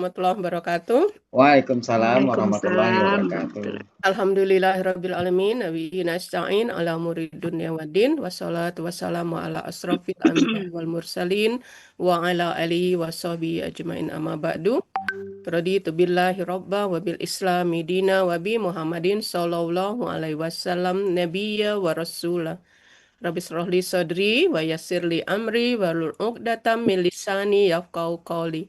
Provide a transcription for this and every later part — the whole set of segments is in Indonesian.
Warahmatullahi wabarakatuh. Waalaikumsalam warahmatullahi Waalaikumsalam. wabarakatuh. Alhamdulillahirabbil alamin wa bihi nasta'in ala umuri dunya waddin wassalatu wassalamu ala asrofil anbiya'i wal mursalin wa ala alihi wa sahbihi ajmain amma ba'du. Raditu billahi rabba wa bil islami dina wa bi Muhammadin sallallahu alaihi wasallam nabiyya wa rasulah. Rabbi shrah li sadri wa yassir li amri wahlul 'uqdatam min lisani yafqahu qawli.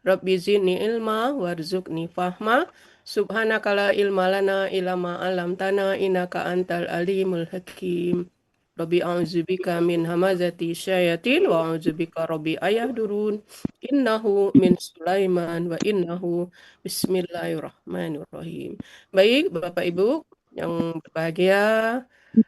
Rabbi zidni ilma warzuqni fahma. Subhanaka la ilma lana illa ma 'allamtana innaka antal alimul hakim. Rabbi a'udzubika min hamazati syayatin wa a'udzubika rabbi ayahdurun. Innahu min Sulaiman wa innahu bismillahirrahmanirrahim. Baik, Bapak Ibu yang berbahagia,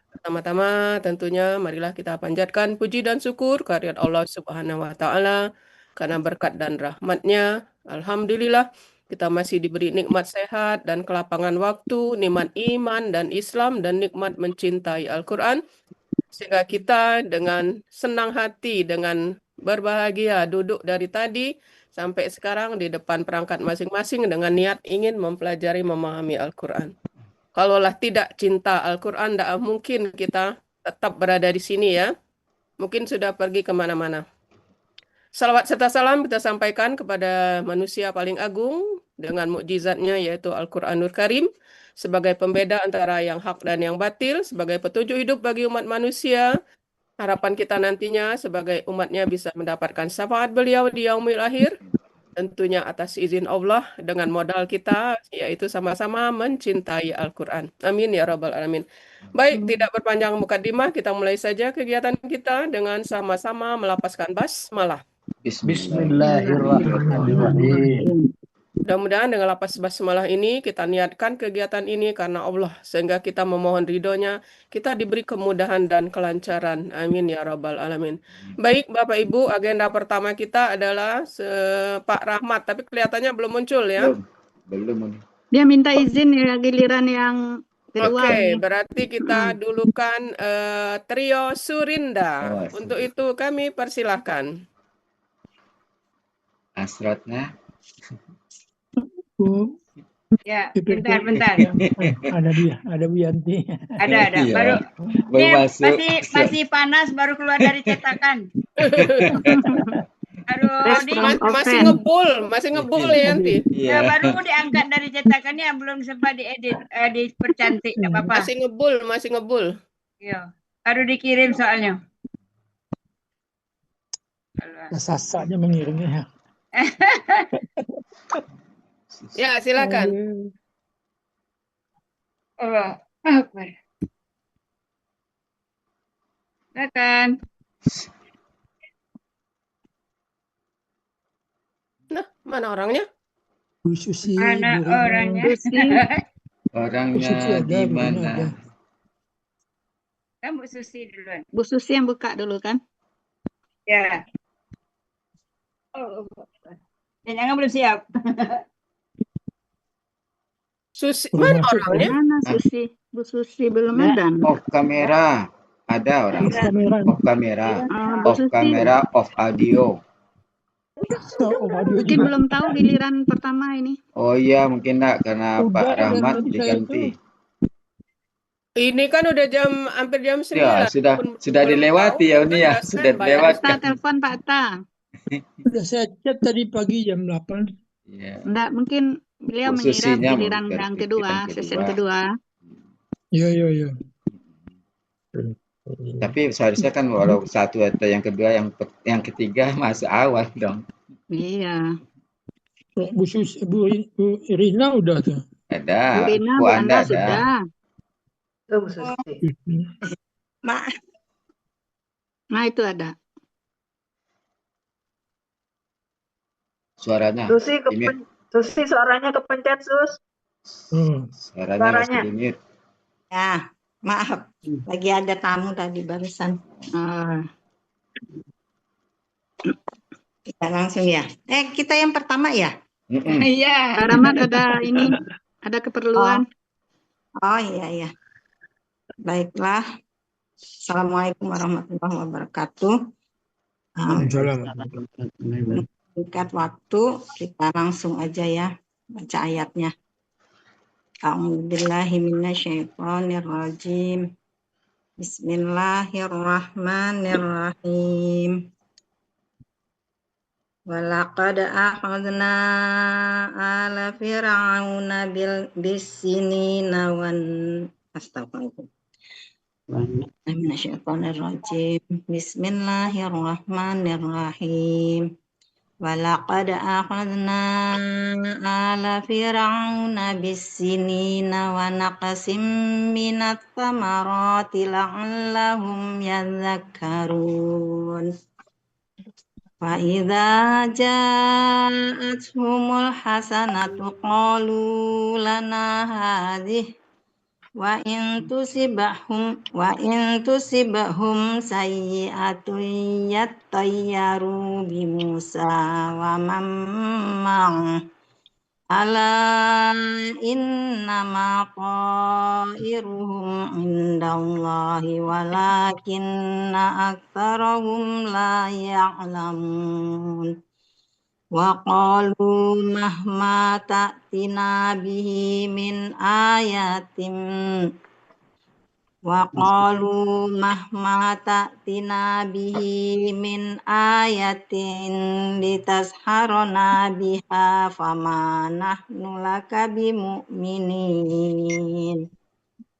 pertama-tama tentunya marilah kita panjatkan puji dan syukur kehadirat Allah Subhanahu wa taala karena berkat dan rahmatnya. Alhamdulillah kita masih diberi nikmat sehat dan kelapangan waktu, nikmat iman dan Islam dan nikmat mencintai Al-Qur'an sehingga kita dengan senang hati, dengan berbahagia duduk dari tadi sampai sekarang di depan perangkat masing-masing dengan niat ingin mempelajari memahami Al-Qur'an. Kalaulah tidak cinta Al-Quran, tidak mungkin kita tetap berada di sini ya. Mungkin sudah pergi kemana-mana. Salawat serta salam kita sampaikan kepada manusia paling agung dengan mukjizatnya yaitu Al-Quranul Karim sebagai pembeda antara yang hak dan yang batil, sebagai petunjuk hidup bagi umat manusia. Harapan kita nantinya sebagai umatnya bisa mendapatkan syafaat beliau di yaumil akhir. Tentunya atas izin Allah dengan modal kita yaitu sama-sama mencintai Al-Quran. Amin ya Rabbal Alamin. Baik, tidak berpanjang mukadimah, kita mulai saja kegiatan kita dengan sama-sama melapaskan basmalah. Bismillahirrahmanirrahim. Mudah-mudahan dengan lapas basmalah ini kita niatkan kegiatan ini karena Allah sehingga kita memohon ridhonya, kita diberi kemudahan dan kelancaran. Amin ya Rabbal Alamin. Baik Bapak Ibu, agenda pertama kita adalah Pak Rahmat, tapi kelihatannya belum muncul ya. Belum. Dia minta izin ya giliran yang kedua Oke, nih. berarti kita dulukan trio Surinda. Oh, Untuk itu kami persilahkan. Hasratnya. Bu, Ya, itu bentar. ada Bu Yanti. Ada. Iya. Baru Baru ini masuk. masih panas, baru keluar dari cetakan. Aduh, masih ngebul ya nanti. Iya. baru diangkat dari cetakannya, belum sempat diedit, dipercantik, nggak apa-apa. Masih ngebul. Iya, baru dikirim soalnya. Sasanya mengirimnya. Ya, silakan. Allah Akbar. Silakan. Nah, mana orangnya? Bu Susi. Mana Bu Rina. orangnya? Orangnya di mana? Kan Bu Susi duluan. Bu Susi yang buka dulu kan? Ya. Oh, jangan belum siap. Susi, Belum mana masuk, orangnya? Mana Susi? Bu Susi belum ada. Off kamera. Ada orang. kamera. Off kamera. Bu Off Susi kamera, off audio. mungkin belum tahu giliran pertama ini. Oh iya, mungkin enggak karena Udah, Pak Rahmat tadi saya diganti. Ini kan udah hampir jam 9. Ya, sudah dilewati ya ini ya, sudah Pak dilewati. Atta, telepon Pak Atta. Udah saya chat tadi pagi jam 8. Iya. Enggak, mungkin beliau mengira Posisinya giliran mungkin yang kedua, sesi kedua. Iya. Tapi seharusnya kan walau satu atau yang kedua, yang ketiga masuk awal dong. Iya. Bu Susi, Bu Rina udah tuh. Ada. Bu Rina, Bu Bu Anda Anda ada. sudah. Nah, itu ada. Suaranya. Susi suaranya kepencet, Sus. Suaranya harus di-mute. Ya, maaf. Lagi ada tamu tadi barusan. Kita langsung ya. Kita yang pertama ya? Iya. Pak Rahmat ada keperluan. Oh iya. Baiklah. Assalamualaikum warahmatullahi wabarakatuh. Singkat waktu, kita langsung aja ya baca ayatnya. A'udzubillahi minasyaitonirrajim. Bismillahirrahmanirrahim. Walaqad akhadna ala fir'auna bisinina wan astagfirullah. Minasyaitonirrajim. Bismillahirrahmanirrahim. Walaqad akhadna ala fir'auna bisinina wa naqsim minat thamarati la'allahum yadhakkarun. Wa idza ja'atuhumul hasanatu qalu lana hadhihi wa in tusibahum sayyi'atun yattayyaru bi Musa wa man ma'ahu ala innama ta'iruhum indallahi walakinna aktsarahum la ya'lamun. Wa qalu mahma ta'tina bihi min ayatin litasharana biha fama nahnu laka bimu'minin.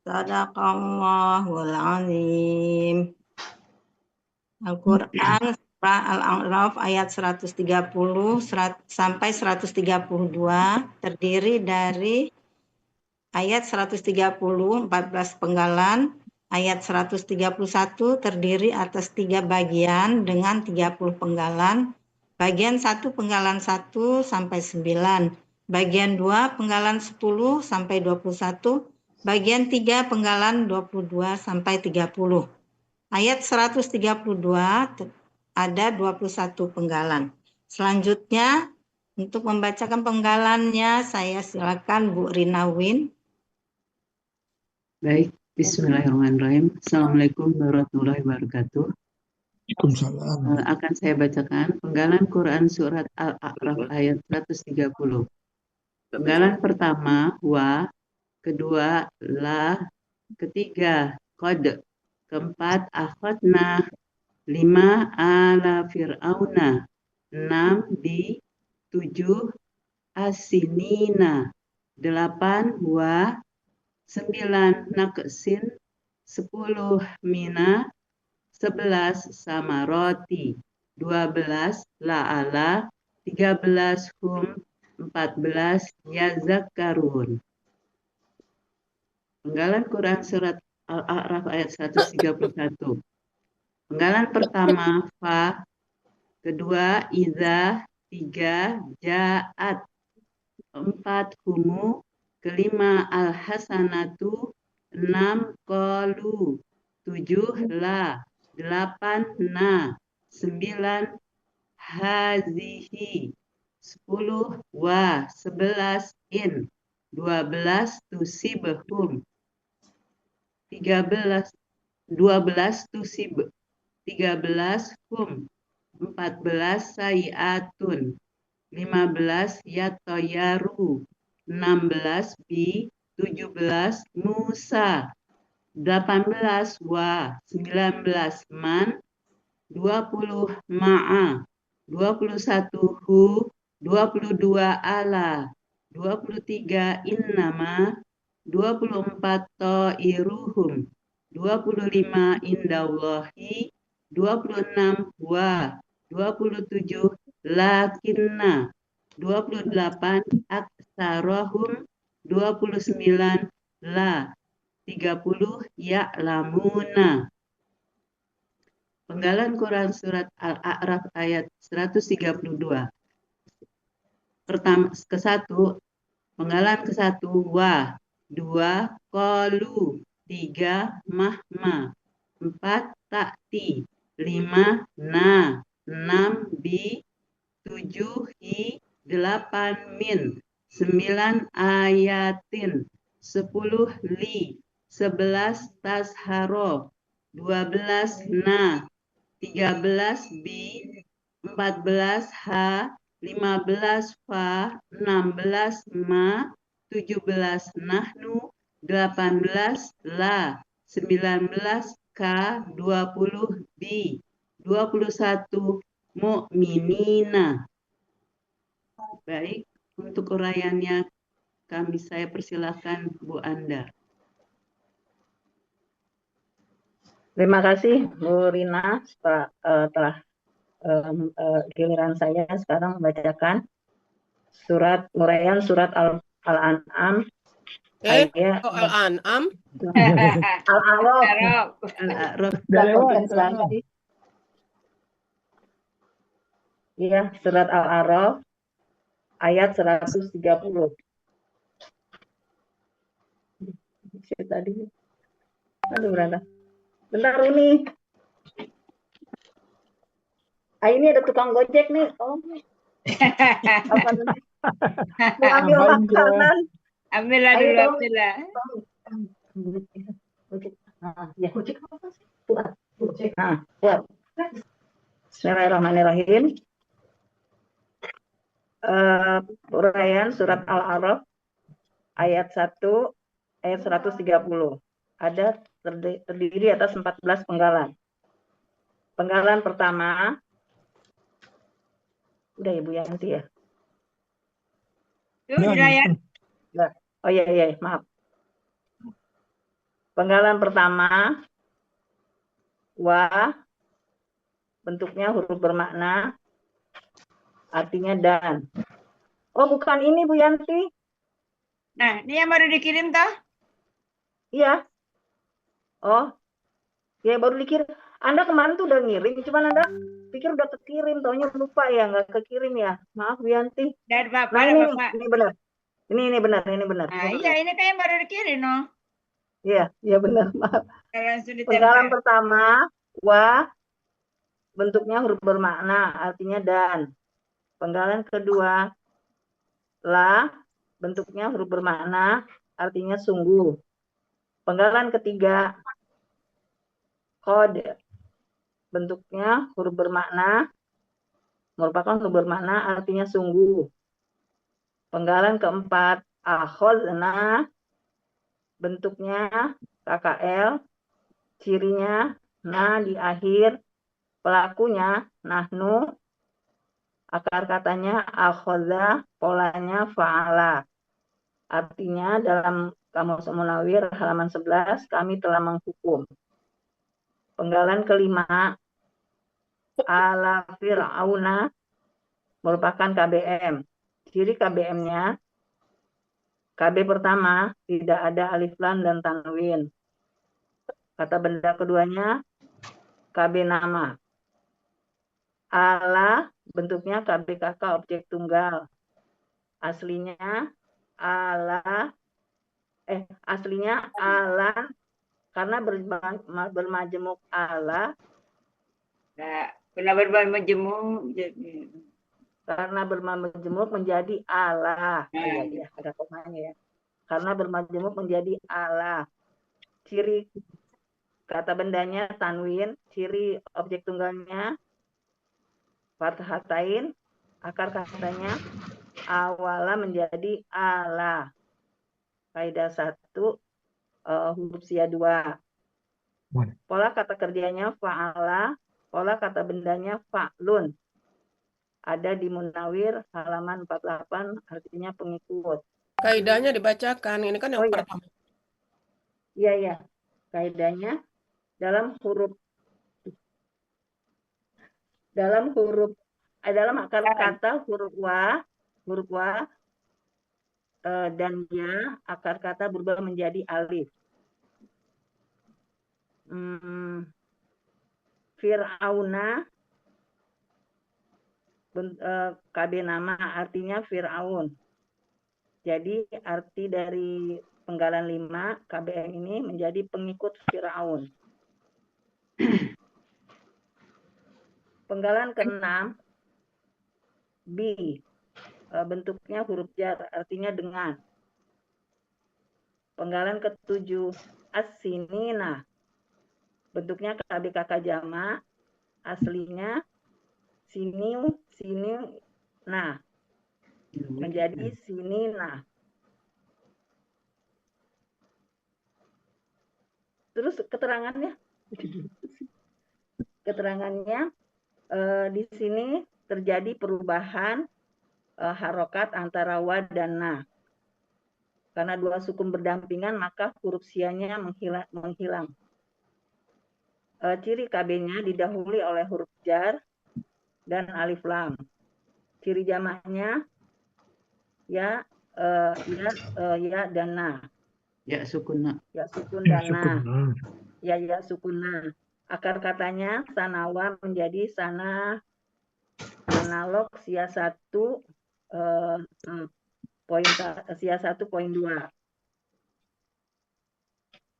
Sadaqallahul azim. Al-Quran surah Al-A'raf ayat 130 sampai 132 terdiri dari ayat 130 14 penggalan, ayat 131 terdiri atas 3 bagian dengan 30 penggalan, bagian 1 penggalan 1 sampai 9, bagian 2 penggalan 10 sampai 21, bagian 3 penggalan 22 sampai 30. Ayat 132 ada 21 penggalan. Selanjutnya untuk membacakan penggalannya saya silakan Bu Rina Win. Baik, bismillahirrahmanirrahim. Assalamualaikum warahmatullahi wabarakatuh. Waalaikumsalam. Akan saya bacakan penggalan Quran surat Al-A'raf ayat 130. Penggalan pertama wa, kedua la, ketiga qad, keempat akhadna, 5 ala fir'auna, 6 bi, 7 asinina, 8 wa, 9 naqsin, 10 mina, 11 samaroti, 12 la'ala, 13 hum, 14 yazakkarun. Penggalan Quran surat Al-A'raf ayat 131. Penggalan pertama fa, kedua iza, 3 ja'at, 4 humu, kelima al-hasanatu, 6 qalu, 7 la, 8 na, 9 hazihi, 10 wa, 11 in, 12 tusibhum, 12 tusib, 13 hum, 14 sayiatun, 15 yatoyaru, 16 bi, 17 Musa, 18 wa, 19 man, 20 ma'a, 21 hu, 22 ala, 23 innama, 24 ta'iruhum, 25 indallahi, 26 wa, 27 lakinna, 28 aktsarahum, 29 la, 30 ya'lamuna. Penggalan Quran surat Al-A'raf ayat 132. Pertama ke-1, penggalan ke-1 wa, 2 qalu, 3 mahma, 4 ta'ti, 5 na, 6 bi, 7 hi, 8 min, 9 ayatin, 10 li, 11 tasharo, 12 na, 13 bi, 14 ha, 15 fa, 16 ma, 17 nahnu, 18 la, 19 ka, 20 bi, 21 mu'minina. Baik, untuk uraiannya saya persilahkan Bu Anda. Terima kasih Bu Rina telah giliran saya sekarang membacakan uraian surat Al-An'am ayat Al-An'am. Al-A'raf. Arab. Al-A'raf. Udah lewat. Iya, surat Al-A'raf ayat 130. Tadi. Aduh, berantak. Bentar ini. Ini ada tukang gojek nih. Oh. Apa nih? Mau ambil makanan. Ambillah dulu, ambillah. Gojek. Ya. Gojek apa sih? Buat. Buat. Bismillahirrahmanirrahim. Uraian surat Al-A'raf ayat 1 ayat 130. Ada terdiri atas 14 penggalan. Penggalan pertama, udah Ibu Yanti ya? Tuh, Hidayat. Oh iya, maaf. Penggalan pertama, wa, bentuknya huruf bermakna, artinya dan. Oh, bukan ini Bu Yanti. Nah, ini yang baru dikirim toh? Iya. Oh, ya baru dikirim. Anda kemarin tuh udah ngirim, cuman Anda pikir udah kekirim, taunya lupa ya, nggak kekirim ya. Maaf Bu Yanti. Dan Bapak, Nah, Bapak. ini benar. Ini benar. Nah, iya, ini kan yang baru dikirim, no? Iya benar. Maaf. Kalau langsung Penggalan ditempel. pertama, wa, bentuknya huruf bermakna, artinya dan. Penggalan kedua, la, bentuknya huruf bermakna, artinya sungguh. Penggalan ketiga, qad, bentuknya huruf bermakna, merupakan huruf bermakna, artinya sungguh. Penggalan keempat, akhadna, bentuknya KKL, cirinya na di akhir, pelakunya nahnu, akar katanya akhadha, polanya fa'ala. Artinya dalam Kamus Munawir halaman 11, kami telah menghukum. Penggalan kelima, ala fir'auna, merupakan KBM. Ciri KBM-nya, KB pertama, tidak ada alif lam dan tanwin. Kata benda keduanya, KB nama. Ala, bentuknya KB kakak objek tunggal. Aslinya ala, karena bermajemuk ala. Nah, pernah bermajemuk. Karena bermajemuk menjadi ala. Iya, ada komanya ya. Karena bermajemuk menjadi ala. Ciri kata bendanya tanwin, ciri objek tunggalnya fathatain, akar katanya awala menjadi ala. Kaidah 1, huruf sia 2. Pola kata kerjanya fa'ala, pola kata bendanya fa'lun. Ada di Munawir halaman 48, artinya pengikut. Kaidahnya dibacakan, ini kan yang pertama. Iya. Kaidahnya dalam akar kata huruf wa dan ya, akar kata berubah menjadi alif. Fir'auna, KB nama artinya Fir'aun. Jadi arti dari penggalan 5 KBM ini menjadi pengikut Fir'aun. Penggalan ke-6, bi, bentuknya huruf jar, artinya dengan. Penggalan ke-7, as-sinina, bentuknya KBKK jama, aslinya siniu nah menjadi sini nah. Terus keterangannya di sini terjadi perubahan harokat antara wa dan na. Karena dua sukun berdampingan maka huruf sianya menghilang. Ciri KB-nya didahului oleh huruf jar dan alif lam. Ciri jamaknya ya dan na. Ya sukuna. Ya sukun dan na. Sukun. Ya sukun na. Akar katanya sanawa menjadi sana analog sia 1 poin 2.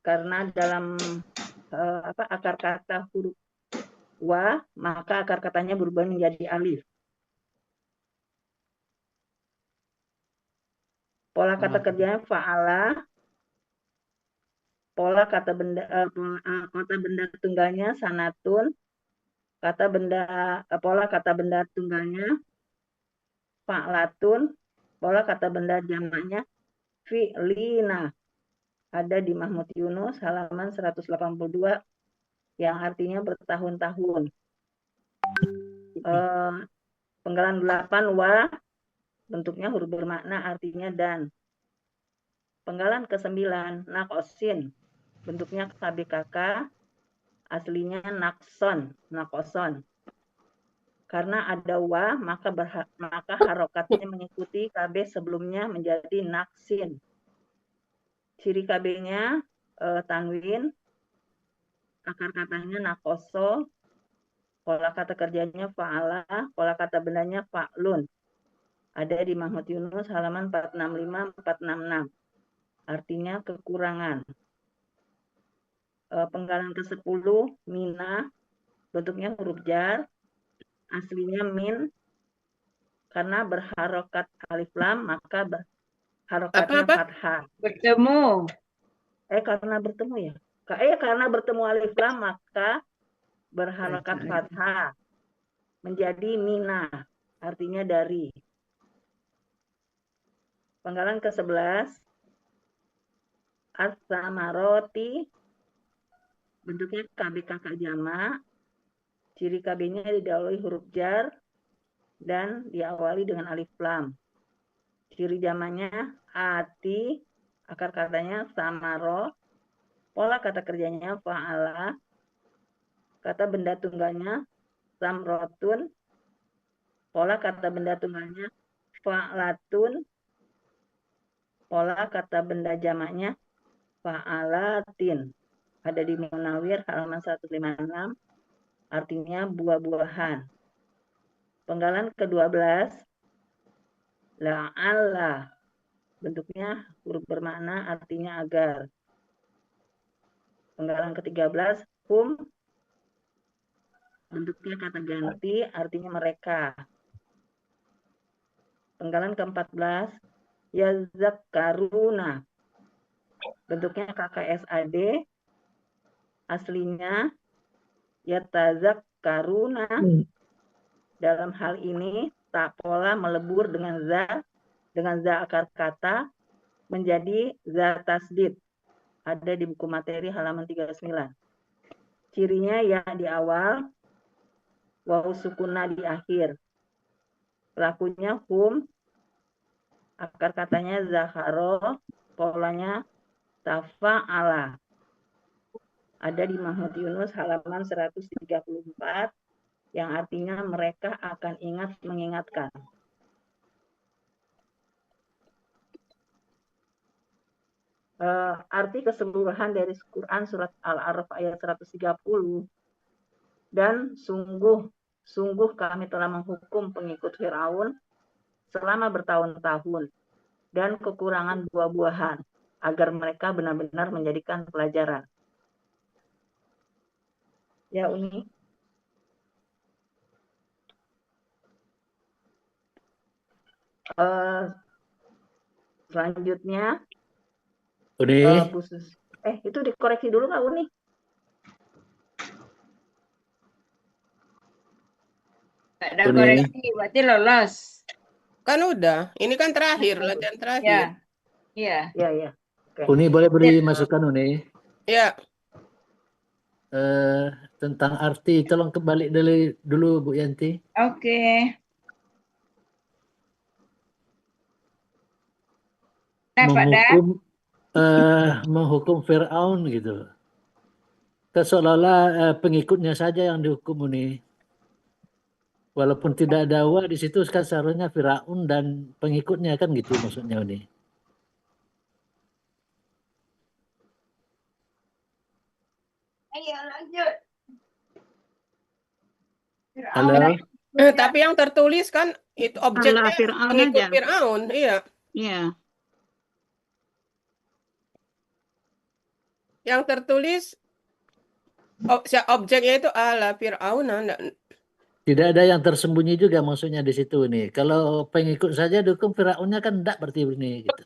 Karena dalam akar kata huruf wa maka akar katanya berubah menjadi alif. Pola kata kerjanya fa'ala. Pola kata benda tunggalnya sanatun. Pola kata benda tunggalnya fa'latun. Pola kata benda jamaknya fi'lina. Ada di Mahmud Yunus halaman 182 yang artinya bertahun-tahun. Penggalan 8 wa bentuknya huruf bermakna artinya dan. Penggalan ke-9 nakosin bentuknya KBKK aslinya nakoson. Karena ada wa maka harokatnya mengikuti KB sebelumnya menjadi naksin. Ciri KB-nya tanwin, akar katanya nakoso, pola kata kerjanya fa'ala, pola kata bendanya fa'lun. Ada di Mahmud Yunus halaman 465-466. Artinya kekurangan. Penggalan ke-10 mina, bentuknya huruf jar, aslinya min, karena berharokat alif lam maka harokatnya fathah. Bertemu. Karena bertemu ya. Karena bertemu alif lam maka berharokat fathah menjadi mina, artinya dari. Penggalan ke-11 as-samaroti bentuknya KBKK jamak. Ciri KB-nya didahului huruf jar dan diawali dengan alif lam. Ciri jamaknya ati, akar katanya samaro, pola kata kerjanya fa'ala, kata benda tunggalnya samrotun, pola kata benda tunggalnya fa'latun, pola kata benda jamaknya fa'alatin. Ada di Munawir halaman 156, artinya buah-buahan. Penggalan ke-12 la'alla, bentuknya huruf bermakna artinya agar. Penggalan ke-13 hum, bentuknya kata ganti artinya mereka. Penggalan ke-14 yazakkaruna, bentuknya KKSAD, aslinya yatazakkaruna. Dalam hal ini tak pola melebur dengan za akar kata menjadi za tasdid. Ada di buku materi halaman 39. Cirinya ya di awal, waw sukuna di akhir. Pelakunya hum, akar katanya zaharo, polanya tafa'ala. Ada di Mahmud Yunus halaman 134 yang artinya mereka akan ingat mengingatkan. Arti keseluruhan dari Quran surat Al-A'raf ayat 130 dan sungguh kami telah menghukum pengikut Firaun selama bertahun-tahun dan kekurangan buah-buahan agar mereka benar-benar menjadikan pelajaran. Ya Uni. Selanjutnya khusus itu dikoreksi dulu nggak Uni? Ada Uni. koreksi, berarti lolos. Kan udah. Ini kan terakhir, latihan terakhir. Ya, iya. Ya, ya. Oke. Uni boleh beri masukan Uni. Ya, Tentang arti, tolong kembali dulu Bu Yanti. Oke. Nah, Pak Dan. Menghukum Fir'aun gitu. Kan seolah-olah pengikutnya saja yang dihukum Uni. Walaupun tidak ada wa di situ kan seharusnya Firaun dan pengikutnya kan gitu maksudnya Uni. Ayo lanjut. Halo. tapi yang tertulis kan itu objeknya Allah Fir'aun pengikut aja. Fir'aun. Iya. Iya. Yang tertulis objeknya itu ala Fir'aun. Tidak ada yang tersembunyi juga maksudnya di situ nih. Kalau pengikut saja dukung Firaunnya kan enggak berarti ini gitu.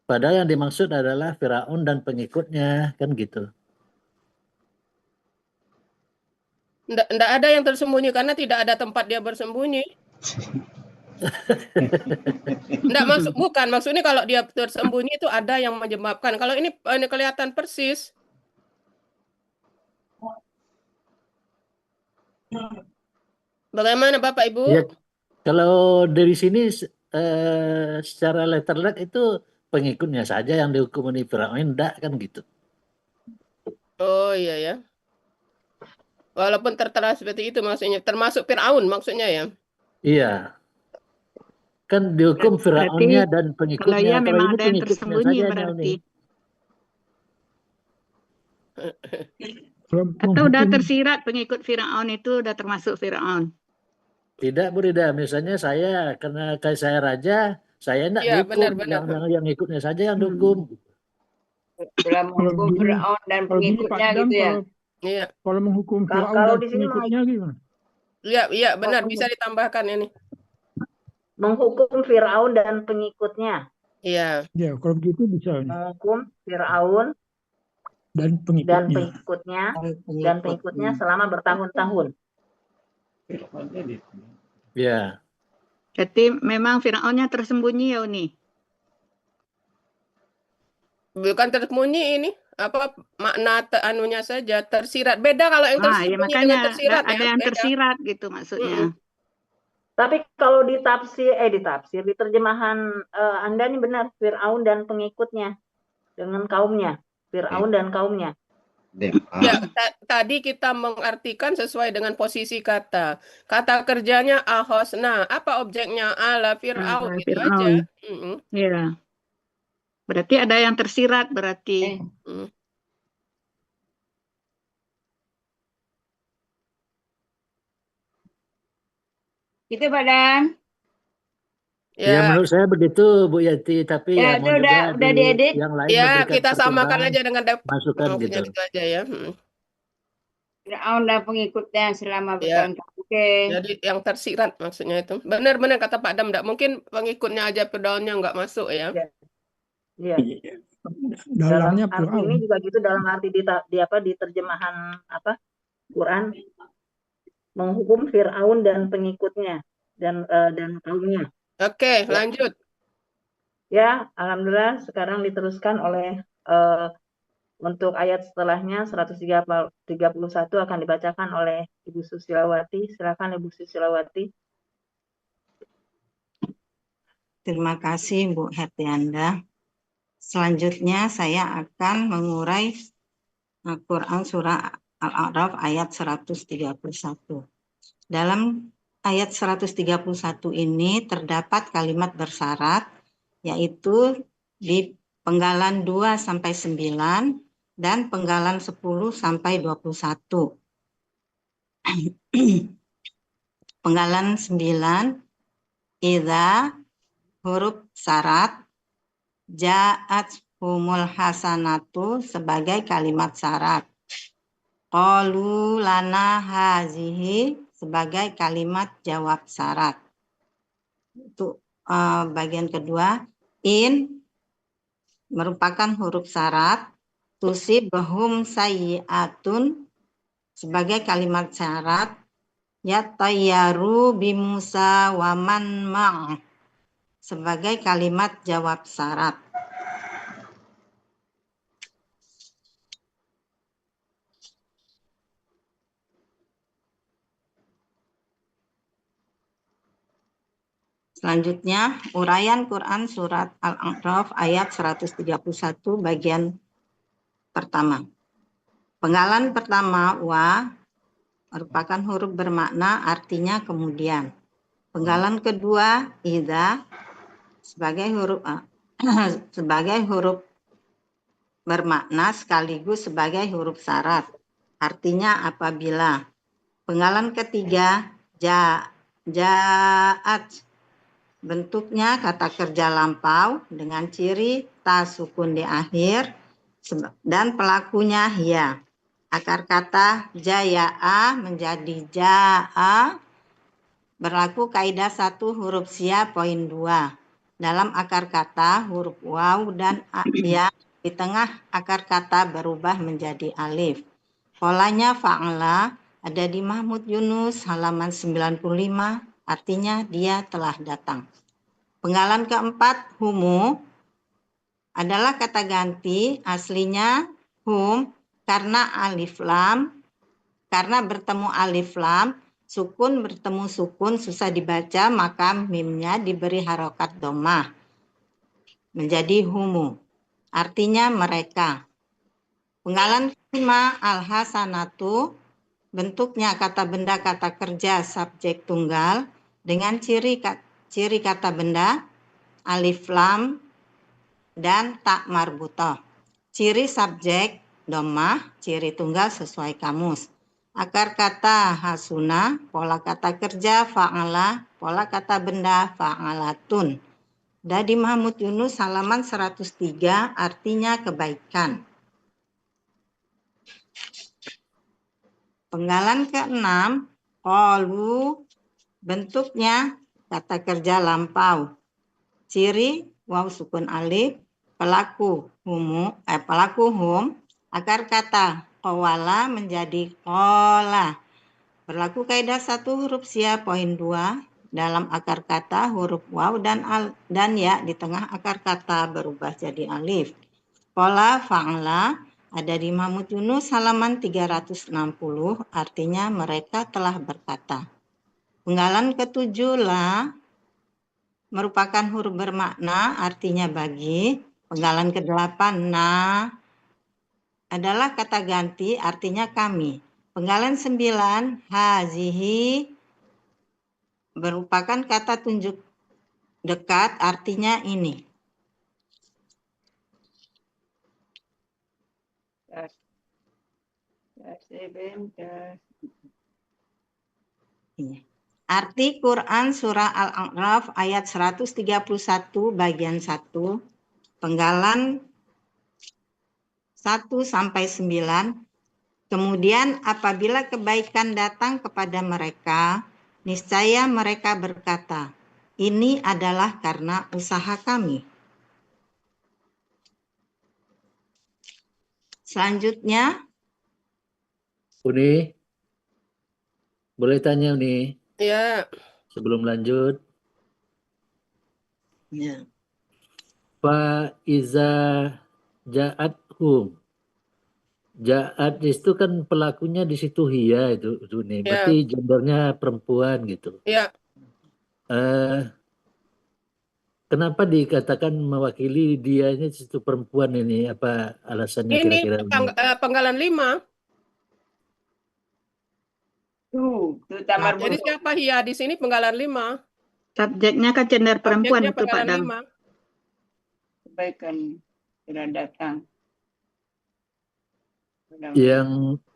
Padahal yang dimaksud adalah Firaun dan pengikutnya kan gitu. Nggak ada yang tersembunyi karena tidak ada tempat dia bersembunyi. Maksudnya kalau dia tersembunyi itu ada yang menyebabkan. Kalau ini kelihatan persis. Bagaimana Bapak Ibu? Ya, kalau dari sini secara letter luck itu pengikutnya saja yang dihukum ini Firaun enggak kan gitu. Oh iya ya. Walaupun tertera seperti itu maksudnya termasuk Firaun maksudnya ya. Iya. Kan dihukum Firaunnya dan pengikutnya. Kalau iya Kalau memang ini ada yang pengikutnya tersembunyi saja berarti. Kalau Atau udah menghukum- tersirat pengikut Firaun itu udah termasuk Firaun. Tidak Bu Rida, misalnya saya karena kayak saya raja, saya enggak Iya, dukung benar. yang ikutnya saja yang dukung. Dalam Kalau menghukum gini- Fir'aun dan kalau gini Pak pengikutnya Dadang, gitu ya. Iya. kalau menghukum Firaun Kalau dan di sini pengikutnya gimana? Iya, benar bisa ditambahkan ini. menghukum Firaun dan pengikutnya. Iya. Ya, kalau begitu bisa. Menghukum Firaun Dan dan pengikutnya. pengikutnya selama bertahun-tahun. Ya. Jadi memang Firaunnya tersembunyi ya Uni. Bukan tersembunyi ini. Apa makna anunya saja tersirat. Beda kalau yang Ya tersembunyi makanya dengan tersirat ada ya. yang Beda. tersirat gitu maksudnya. Tapi kalau di terjemahan Anda ini benar, Firaun dan pengikutnya dengan kaumnya, Firaun dan kaumnya. Ya, tadi kita mengartikan sesuai dengan posisi kata. Kata kerjanya ahosna. Apa objeknya? Ala Fir'aun. Gitu aja. Iya. Berarti ada yang tersirat berarti. Itu Pak Dan. Ya, menurut saya begitu Bu Yati, tapi Ya, ya itu mau juga udah diedit. yang lain Ya, memberikan kita samakan pertimbangan, aja dengan masukan gitu. gitu aja ya. Fir'aun dan pengikutnya selama Ya. bertahun-tahun. Oke. Jadi yang tersirat maksudnya itu. Benar-benar kata Pak Dam, enggak mungkin pengikutnya aja Fir'aunnya nggak masuk ya. Iya. Dalam Dalamnya arti Firaun. ini juga gitu, dalam arti di terjemahan Quran, menghukum Firaun dan pengikutnya dan kaumnya. Oke, lanjut. Ya, alhamdulillah sekarang diteruskan oleh untuk ayat setelahnya 131 akan dibacakan oleh Ibu Susilawati. Silakan Ibu Susilawati. Terima kasih Bu Hertianda. Selanjutnya saya akan mengurai Quran Surah Al-A'raf ayat 131. Dalam ayat 131 ini terdapat kalimat bersyarat, yaitu di penggalan 2-9 dan penggalan 10-21. Penggalan 9, idza huruf syarat, ja'at humul hasanatu sebagai kalimat syarat. Qalu lana hazihi sebagai kalimat jawab syarat. Untuk bagian kedua, in merupakan huruf syarat, tusibhum sayyi'atun sebagai kalimat syarat, ya tayyaru bi Musa wa man ma' sebagai kalimat jawab syarat. Selanjutnya, uraian Quran surat Al-A'raf ayat 131 bagian pertama. Penggalan pertama wa merupakan huruf bermakna artinya kemudian. Penggalan kedua idza sebagai huruf bermakna sekaligus sebagai huruf syarat. Artinya apabila. Penggalan ketiga ja'at bentuknya kata kerja lampau dengan ciri ta sukun di akhir dan pelakunya ya. Akar kata jaya'a menjadi ja'a berlaku kaidah 1 huruf sia poin 2. Dalam akar kata huruf waw dan ya di tengah akar kata berubah menjadi alif. Polanya fa'ala ada di Mahmud Yunus halaman 95, artinya dia telah datang. Penggalan keempat humu adalah kata ganti, aslinya hum karena alif lam, karena bertemu alif lam, sukun bertemu sukun susah dibaca, maka mimnya diberi harokat dhammah menjadi humu, artinya mereka. Penggalan kelima al-hasanatu bentuknya kata benda kata kerja subjek tunggal dengan ciri kata benda alif lam dan tak marbutah. Ciri subjek dhammah, ciri tunggal sesuai kamus. Akar kata hasuna, pola kata kerja fa'ala, pola kata benda fa'alatun. Dari Mahmud Yunus halaman 103, artinya kebaikan. Penggalan ke-6, qalu bentuknya kata kerja lampau. Ciri waw sukun alif, pelaku hum, akar kata qawala menjadi qala. Berlaku kaidah 1 huruf sia poin 2. Dalam akar kata huruf waw dan ya di tengah akar kata berubah jadi alif. Qala fa'ala ada di Mahmud Yunus halaman 360, artinya mereka telah berkata. Penggalan ke-7 la merupakan huruf bermakna artinya bagi. Penggalan ke-8 na adalah kata ganti artinya kami. Penggalan 9 hazihi merupakan kata tunjuk dekat artinya ini. Arti Quran surah Al-A'raf ayat 131 bagian 1 penggalan 1 sampai 9. Kemudian apabila kebaikan datang kepada mereka, niscaya mereka berkata, ini adalah karena usaha kami. Selanjutnya, Uni, boleh tanya Uni Ya, sebelum lanjut. ya. Fa iza ja'at hum. Ja'at itu kan pelakunya di situ hiya itu Uni. ya, Berarti gendernya perempuan gitu. ya. Kenapa dikatakan mewakili dianya di situ perempuan ini? Apa alasannya Ini kira-kira? penggalan 5. Tuh Nah, tamar jadi siapa hiya di sini penggalan 5? Subjeknya kan gender perempuan Objeknya itu Pak penggalan Dam. 5. kebaikan sudah datang. Yang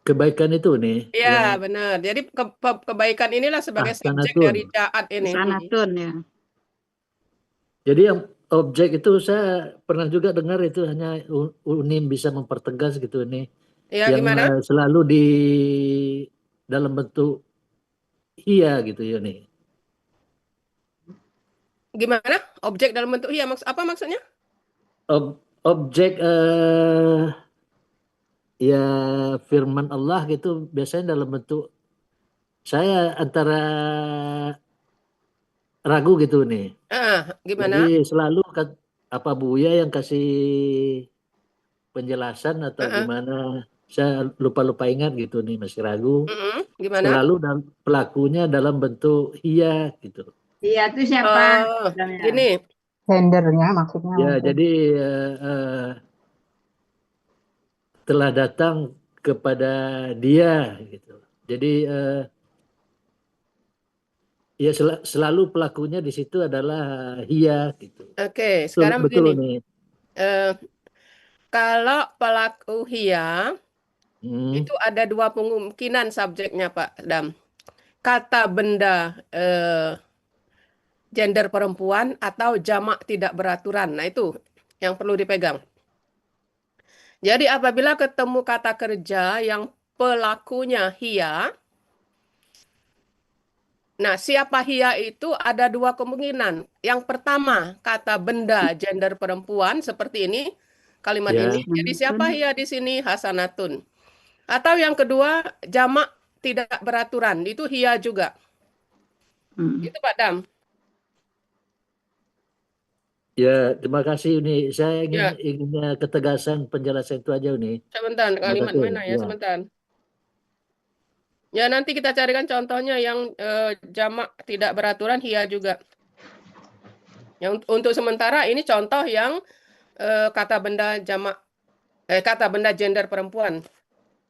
kebaikan itu nih. Ya, benar. Jadi kebaikan inilah sebagai subjek Ahsanatun. dari jaat ini. Sanatun ya. Jadi yang objek itu saya pernah juga dengar itu hanya Unim bisa mempertegas gitu nih. Ya, Yang gimana? selalu di dalam bentuk iya gitu ya nih. Gimana? Objek dalam bentuk hiya apa maksudnya? Objek ya firman Allah gitu biasanya dalam bentuk saya antara ragu gitu nih. Gimana? Jadi selalu apa Buya yang kasih penjelasan atau gimana? Saya lupa ingat gitu nih, masih ragu. Gimana? Selalu pelakunya dalam bentuk hiya gitu. Iya itu siapa? Gini. Gendernya maksudnya. Ya, mungkin. jadi telah datang kepada dia gitu. Jadi ya selalu pelakunya di situ adalah hiya gitu. Oke, sekarang betul begini. nih. Kalau pelaku hiya itu ada dua kemungkinan subjeknya Pak Dam. Kata benda gender perempuan atau jamak tidak beraturan. Nah itu yang perlu dipegang. Jadi apabila ketemu kata kerja yang pelakunya hiya, nah siapa hiya itu ada dua kemungkinan. Yang pertama kata benda gender perempuan seperti ini, kalimat ini. Jadi siapa hiya di sini? Hasanatun. Atau yang kedua jamak tidak beraturan, itu hiya juga. Itu Pak Dam. Ya, terima kasih Uni. Saya ingin ketegasan penjelasan itu aja Uni. Sebentar, kalimat mana ya? Sebentar. Ya nanti kita carikan contohnya yang jamak tidak beraturan hiya juga. Yang untuk sementara ini contoh yang kata benda jamak kata benda gender perempuan.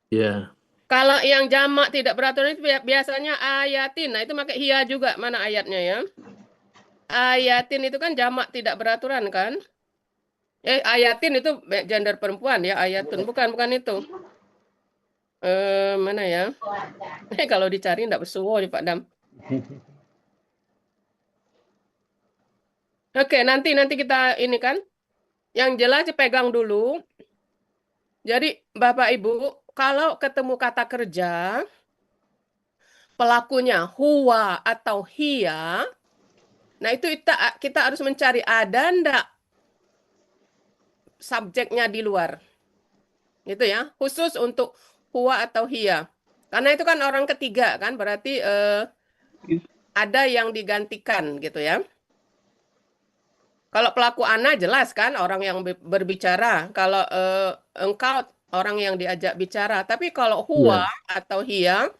Ya. Kalau yang jamak tidak beraturan itu biasanya ayatin. Nah itu pakai hiya juga. Mana ayatnya ya? Ayatin itu kan jamak tidak beraturan kan? Ayatin itu gender perempuan ya, ayatun. Bukan itu. Mana ya? Kalau dicari enggak besuwo nih Pak Dam. Oke, nanti kita ini kan. Yang jelas dipegang dulu. Jadi Bapak Ibu, kalau ketemu kata kerja pelakunya huwa atau hiya, nah itu kita harus mencari ada ndak subjeknya di luar. Gitu ya, khusus untuk huwa atau hiya. Karena itu kan orang ketiga kan, berarti ada yang digantikan gitu ya. Kalau pelaku ana jelas kan orang yang berbicara. Kalau engkau orang yang diajak bicara. Tapi kalau huwa atau hiya,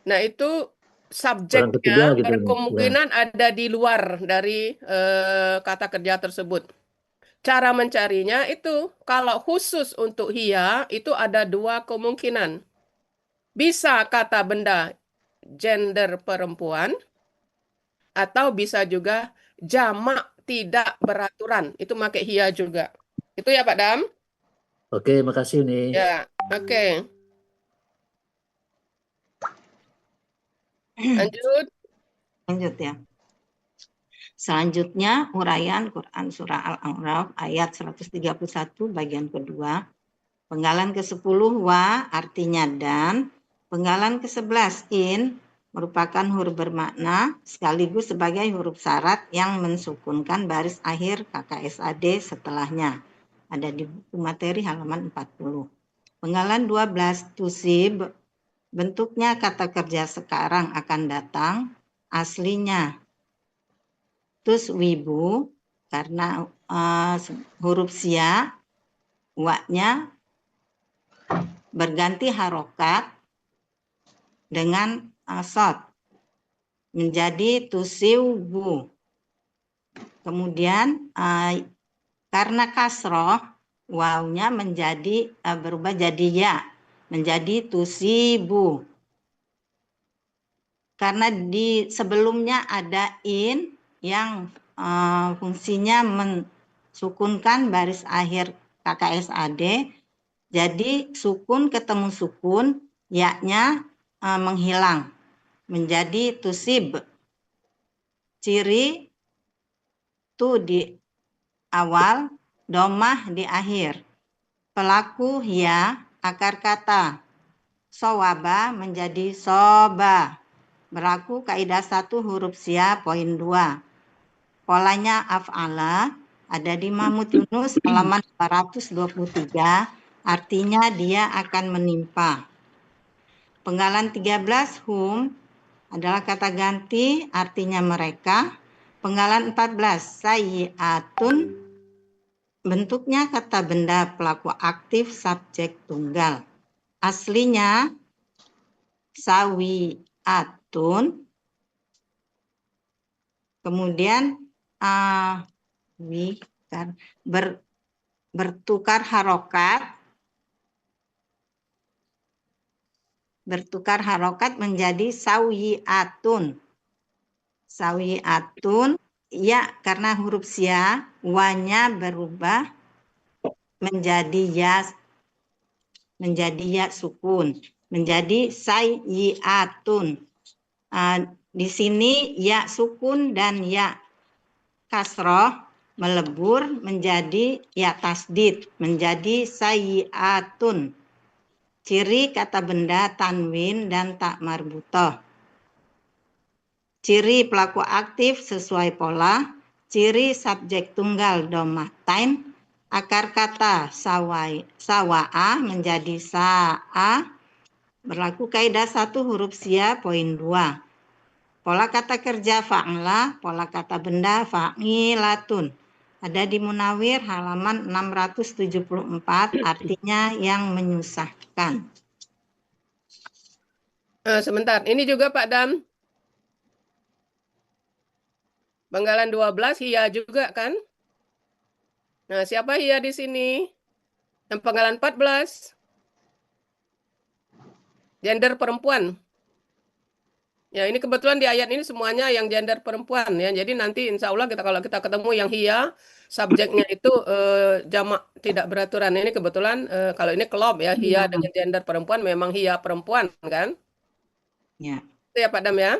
nah itu subjeknya gitu, berkemungkinan ada di luar dari kata kerja tersebut. Cara mencarinya itu kalau khusus untuk hiya itu ada dua kemungkinan. Bisa kata benda gender perempuan atau bisa juga jamak tidak beraturan. Itu pakai hiya juga. Itu ya Pak Dam? Oke, makasih nih. Ya, oke. Lanjut ya. Selanjutnya uraian Quran Surah Al-A'raf ayat 131 bagian kedua. Penggalan ke-10 wa artinya dan. Penggalan ke-11 in merupakan huruf bermakna sekaligus sebagai huruf syarat yang mensukunkan baris akhir KKSAD setelahnya. Ada di buku materi halaman 40. Penggalan 12 tusib bentuknya kata kerja sekarang akan datang aslinya tuswibu karena huruf sia wa-nya berganti harokat dengan shad menjadi tusibu. Kemudian karena kasroh wawnya menjadi berubah jadi ya menjadi tusibu. Karena di sebelumnya ada in yang fungsinya mensukunkan baris akhir KKSAD. Jadi sukun ketemu sukun, ya-nya menghilang menjadi tusib. Ciri tu di awal, domah di akhir. Pelaku ya, akar kata sowaba menjadi soba. Berlaku kaidah 1 huruf sia poin 2. Polanya af'ala ada di Mahmud Yunus halaman 223 artinya dia akan menimpa. Penggalan 13 hum adalah kata ganti, artinya mereka. Penggalan 14 sayyi'atun, bentuknya kata benda pelaku aktif subjek tunggal. Aslinya sawi'atun, kemudian bertukar harokat menjadi sawi'atun. Sawi'atun, ya karena huruf sia, wanya berubah menjadi ya sukun, menjadi sayyi'atun. Di sini ya sukun dan ya kasroh melebur menjadi ya tasdid, menjadi sayyi'atun. Ciri kata benda tanwin dan tak marbutoh. Ciri pelaku aktif sesuai pola. Ciri subjek tunggal domatain. Akar kata sawa'a menjadi sa'a. Berlaku kaidah 1 huruf sia poin 2. Pola kata kerja fa'la, pola kata benda fa'ilatun. Ada di Munawir halaman 674, artinya yang menyusahkan. Sebentar, ini juga Pak Dam. Penggalan 12 hiya juga kan? Nah, siapa hiya di sini? Yang penggalan 14. Gender perempuan. Ya, ini kebetulan di ayat ini semuanya yang gender perempuan ya. Jadi nanti insya Allah kalau kita ketemu yang hiya, subjeknya itu jamak tidak beraturan. Ini kebetulan kalau ini kelop ya, hiya dengan gender perempuan memang hiya perempuan kan? Ya. Itu ya Pak Dam ya.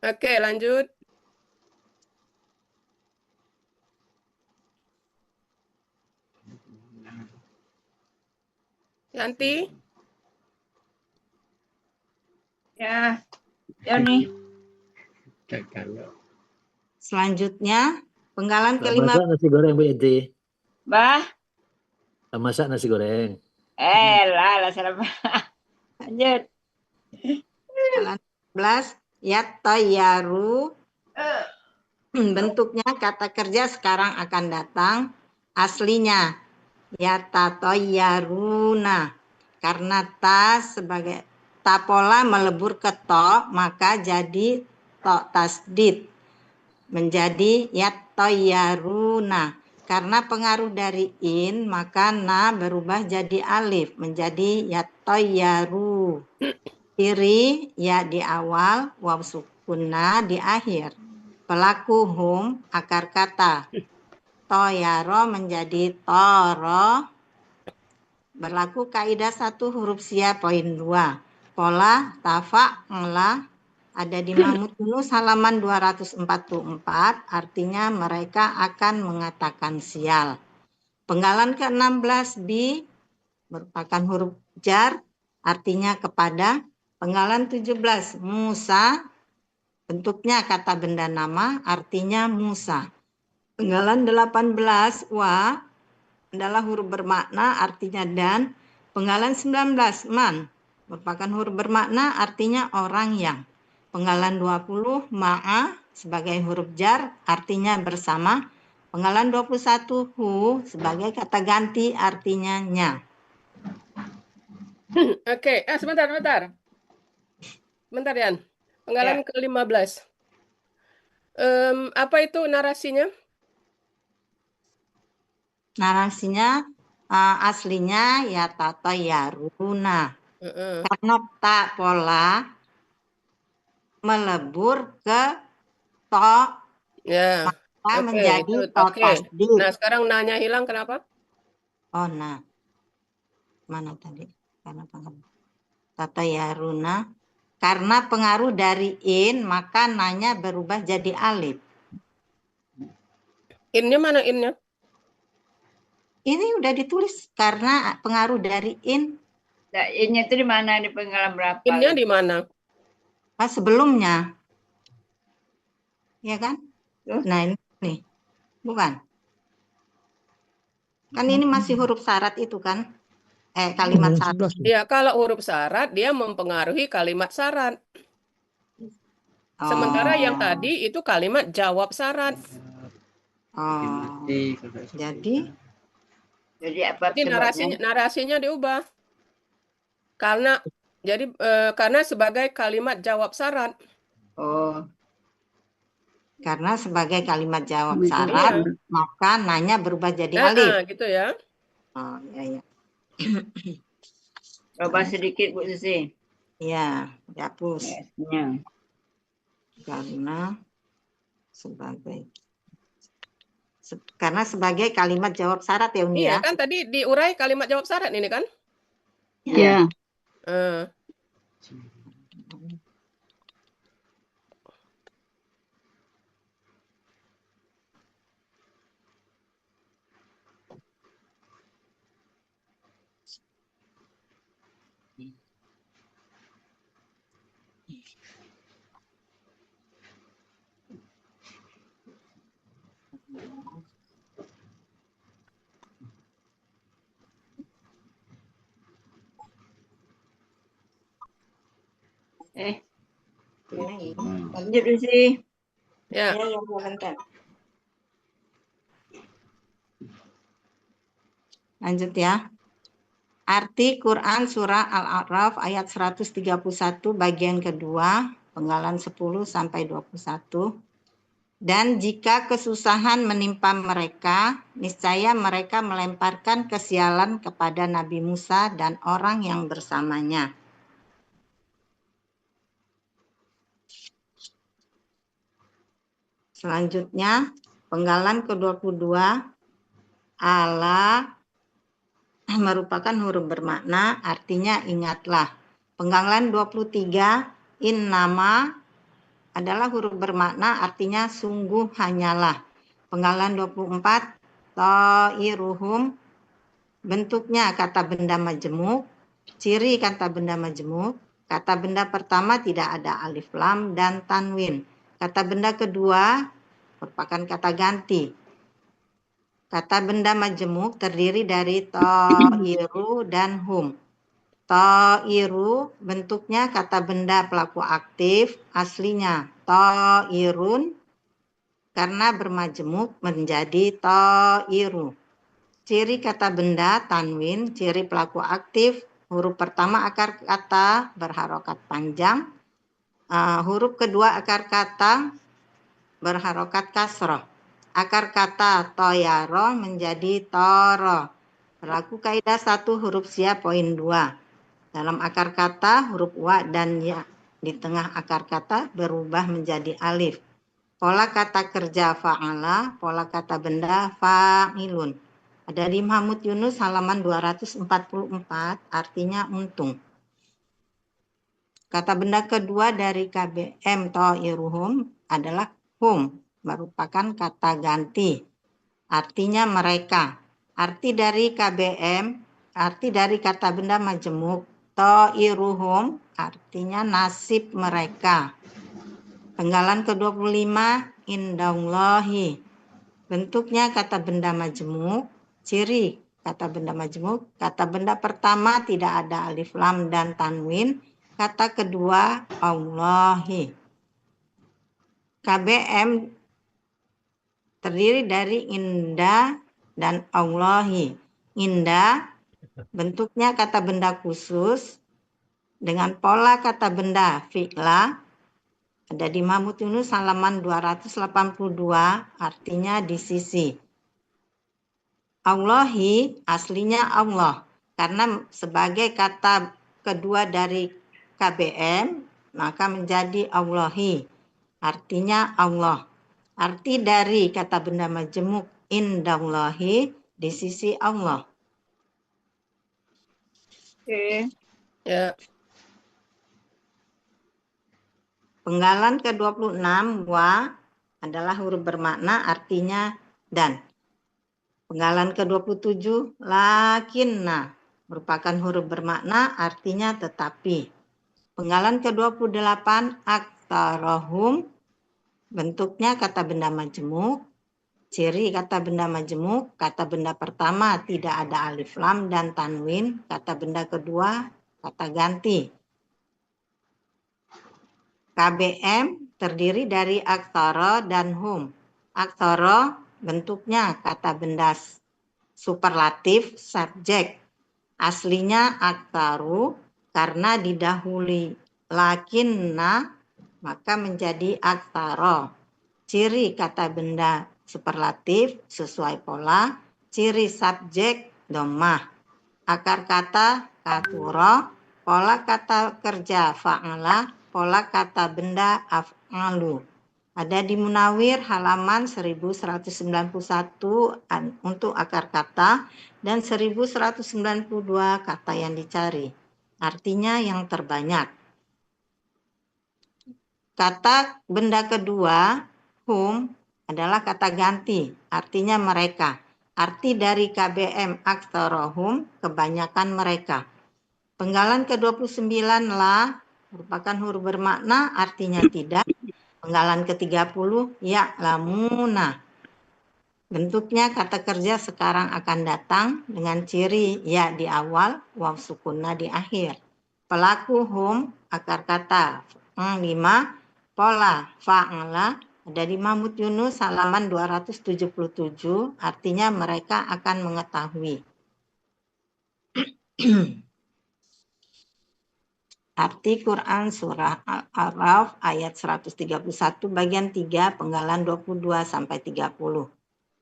Oke, lanjut. Yanti. Ya, nih. Selanjutnya, penggalan Tak kelima. masak nasi goreng Bu Yanti. Bah, Tak masak nasi goreng. lah salah. Lanjut. Penggalan 11, yatayaru. Bentuknya kata kerja sekarang akan datang. Aslinya yatatoyaruna. Karena ta sebagai ta pola melebur ke to, maka jadi to tasdid. Menjadi yatoyaruna. Karena pengaruh dari in, maka na berubah jadi alif. Menjadi yatoyaru. Ciri ya di awal, waw sukunna di akhir. Pelaku hum, akar kata. Toyaro menjadi toro. Berlaku kaidah 1 huruf sia poin 2. Pola tafa'la ada di Mahmud Yunus halaman 244, artinya mereka akan mengatakan sial. Penggalan ke-16 bi merupakan huruf jar, artinya kepada. Penggalan 17 Musa, bentuknya kata benda nama, artinya Musa. Penggalan 18 wa adalah huruf bermakna, artinya dan. Penggalan 19 man merupakan huruf bermakna, artinya orang yang. Penggalan 20 ma'a sebagai huruf jar, artinya bersama. Penggalan 21 hu sebagai kata ganti, artinya nya. Oke, sebentar. Bentar, Yan. Penggalan ke-15. Apa itu narasinya? Narasinya aslinya ya tatoyaruna. Karena tak pola melebur ke to, Ya. maka menjadi to tasdid. Nah, sekarang nanya hilang kenapa? Oh, nah. Mana tadi? Karena pengaruh. Tatoyaruna. Karena pengaruh dari in, maka nanya berubah jadi alif. In-nya mana in-nya? Ini udah ditulis karena pengaruh dari in. Nah, in-nya itu di mana? Di penggalan berapa? In-nya di mana? Pas sebelumnya. Ya kan? Nah, ini nih. Bukan. Kan ini masih huruf syarat itu kan? Kalimat Nomor syarat. 11 tuh. Ya, kalau huruf syarat dia mempengaruhi kalimat syarat. Sementara yang Oh, tadi itu kalimat jawab syarat. oh. Jadi Jadi apa Jadi sebabnya? narasinya diubah. Karena karena sebagai kalimat jawab syarat. Oh, karena sebagai kalimat jawab Kalimat jawab syarat, Iya. maka nanya berubah jadi alif. Gitu ya. Oh, iya, iya. coba sedikit Bu Susi. Iya, dihapus. Yes-nya. Karena sebagai kalimat jawab syarat ya Uni Iya ya. kan tadi diurai kalimat jawab syarat ini kan? Ya. Eh, Lanjut Susi. ya. Ya, bentar. Lanjut ya. Arti Quran Surah Al-A'raf ayat 131 bagian kedua, penggalan 10 sampai 21. Dan jika kesusahan menimpa mereka, niscaya mereka melemparkan kesialan kepada Nabi Musa dan orang yang bersamanya. Selanjutnya, penggalan ke-22, ala merupakan huruf bermakna, artinya ingatlah. Penggalan 23, innama adalah huruf bermakna, artinya sungguh hanyalah. Penggalan 24, ta'iruhum, bentuknya kata benda majemuk, ciri kata benda majemuk, kata benda pertama tidak ada alif lam dan tanwin. Kata benda kedua merupakan kata ganti. Kata benda majemuk terdiri dari ta'iru dan hum. Ta'iru bentuknya kata benda pelaku aktif, aslinya ta'irun, karena bermajemuk menjadi ta'iru. Ciri kata benda tanwin, ciri pelaku aktif, huruf pertama akar kata berharokat panjang, huruf kedua akar kata berharokat kasroh. Akar kata toyaro menjadi toro. Berlaku kaidah 1 huruf sia poin 2. Dalam akar kata huruf wa dan ya di tengah akar kata berubah menjadi alif. Pola kata kerja fa'ala, pola kata benda fa'ilun. Ada di Muhammad Yunus halaman 244, artinya untung. Kata benda kedua dari KBM ta'iruhum adalah hum, merupakan kata ganti, artinya mereka. Arti dari KBM, arti dari kata benda majemuk ta'iruhum, artinya nasib mereka. Penggalan ke-25, indallahi, bentuknya kata benda majemuk, ciri kata benda majemuk, kata benda pertama tidak ada alif lam dan tanwin, kata kedua Allahi. KBM terdiri dari inda dan Allahi. Inda bentuknya kata benda khusus dengan pola kata benda fi'la. Ada di Mahmud Yunus halaman 282, artinya di sisi. Allahi aslinya Allah, karena sebagai kata kedua dari KBM maka menjadi Allahi, artinya Allah. Arti dari kata benda majemuk indallahi, di sisi Allah. Oke. Ya. Penggalan ke-26, wa adalah huruf bermakna, artinya dan. Penggalan ke-27, lakinna merupakan huruf bermakna, artinya tetapi. Penggalan ke-28, aktarohum, bentuknya kata benda majemuk, Ciri kata benda majemuk, kata benda pertama tidak ada alif lam dan tanwin, kata benda kedua kata ganti. KBM terdiri dari aksara dan hum. Aksara bentuknya kata benda superlatif subjek. Aslinya aksaru, karena didahului lakinna maka menjadi aksara. Ciri kata benda superlatif sesuai pola, ciri subjek dhammah, akar kata kathura, pola kata kerja fa'ala, pola kata benda af'alu. Ada di Munawir halaman 1191 untuk akar kata dan 1192 kata yang dicari. Artinya yang terbanyak. Kata benda kedua hum adalah kata ganti, artinya mereka. Arti dari KBM aktsarohum, kebanyakan mereka. Penggalan ke-29 la merupakan huruf bermakna, artinya tidak. Penggalan ke-30 ya lamuna. Bentuknya kata kerja sekarang akan datang dengan ciri ya di awal, waw sukunna di akhir. Pelaku hum, akar kata 5, pola fa'ala, ada di Mahmud Yunus halaman 277, artinya mereka akan mengetahui. Arti Quran surah Al-A'raf ayat 131 bagian 3 penggalan 22 sampai 30.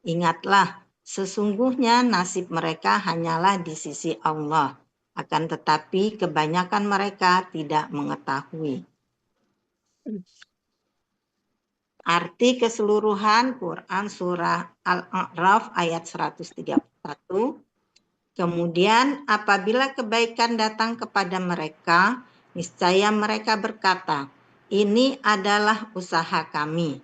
Ingatlah, sesungguhnya nasib mereka hanyalah di sisi Allah, akan tetapi kebanyakan mereka tidak mengetahui. Arti keseluruhan Quran surah Al-A'raf ayat 131. Kemudian apabila kebaikan datang kepada mereka, niscaya mereka berkata, ini adalah usaha kami.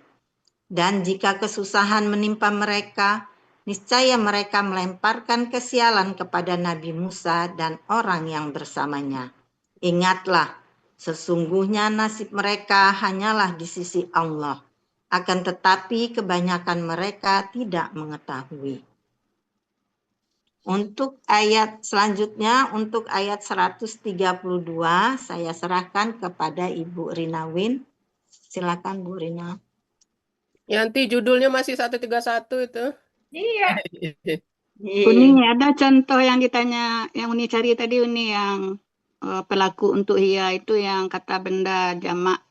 Dan jika kesusahan menimpa mereka, niscaya mereka melemparkan kesialan kepada Nabi Musa dan orang yang bersamanya. Ingatlah, sesungguhnya nasib mereka hanyalah di sisi Allah. Akan tetapi kebanyakan mereka tidak mengetahui. Untuk ayat selanjutnya, untuk ayat 132, saya serahkan kepada Ibu Rinawin. Silakan Bu Rina. Yanti judulnya masih 131 itu. Iya. Uni ada contoh yang ditanya, yang Uni cari tadi Uni yang pelaku untuk hiya itu yang kata benda jamak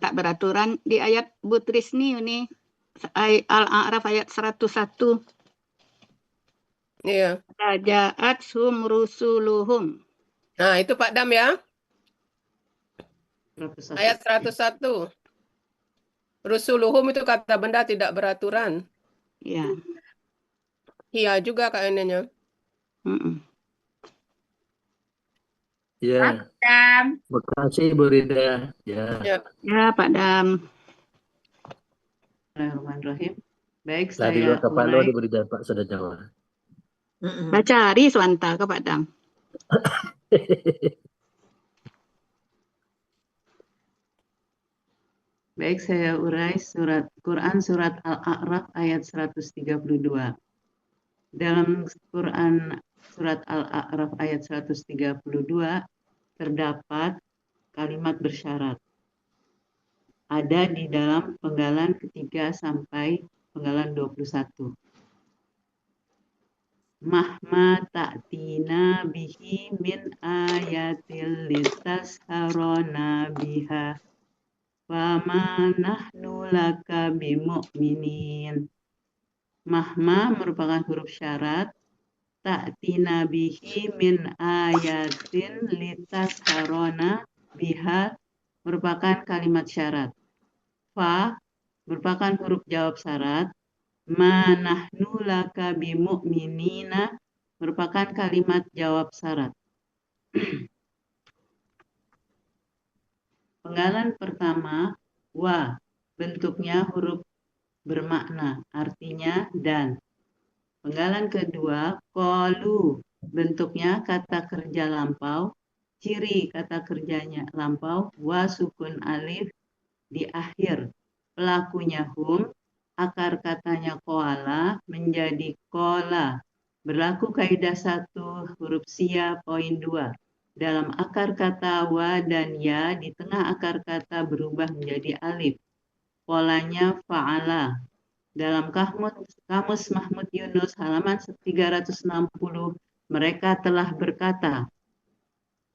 tak beraturan di ayat Bu Trisni Uni Al-A'raf ayat 101. Iya. Ja'at hum rusuluhum. Nah, itu Pak Dam ya. 101. Ayat 101. Rusuluhum itu kata benda tidak beraturan. Ya. Iya juga kayaknya. Ya, Dam. makasih Bu Rida. Ya. Ya. Ya Pak Dam. Bismillahirrahmanirrahim. Baik, Tadi saya dua kepala urai. diberi Pak sudah jawab. Baca hari Swanta ke Pak Dam. Baik, saya urai surat Quran surat Al-A'raf ayat 132. Dalam Quran surat Al-A'raf ayat 132 terdapat kalimat bersyarat. Ada di dalam penggalan ketiga sampai penggalan 21. Mahma ta'tina bihi min ayatil litasharona biha wa ma nahnu laka bimu'minin. Mahma merupakan huruf syarat. Ta'tina bihi min ayatin litasharona biha merupakan kalimat syarat. Fa merupakan huruf jawab syarat. Ma nahnu laka bimu'minina merupakan kalimat jawab syarat. Penggalan pertama, wa, bentuknya huruf bermakna, artinya dan. Penggalan kedua, qalu, bentuknya kata kerja lampau, ciri kata kerjanya lampau, wa sukun alif di akhir. Pelakunya hum, akar katanya koala menjadi kola. Berlaku kaidah 1 huruf sia poin 2. Dalam akar kata wa dan ya di tengah akar kata berubah menjadi alif. Polanya fa'ala. Dalam kamus Mahmud Yunus halaman 360 mereka telah berkata.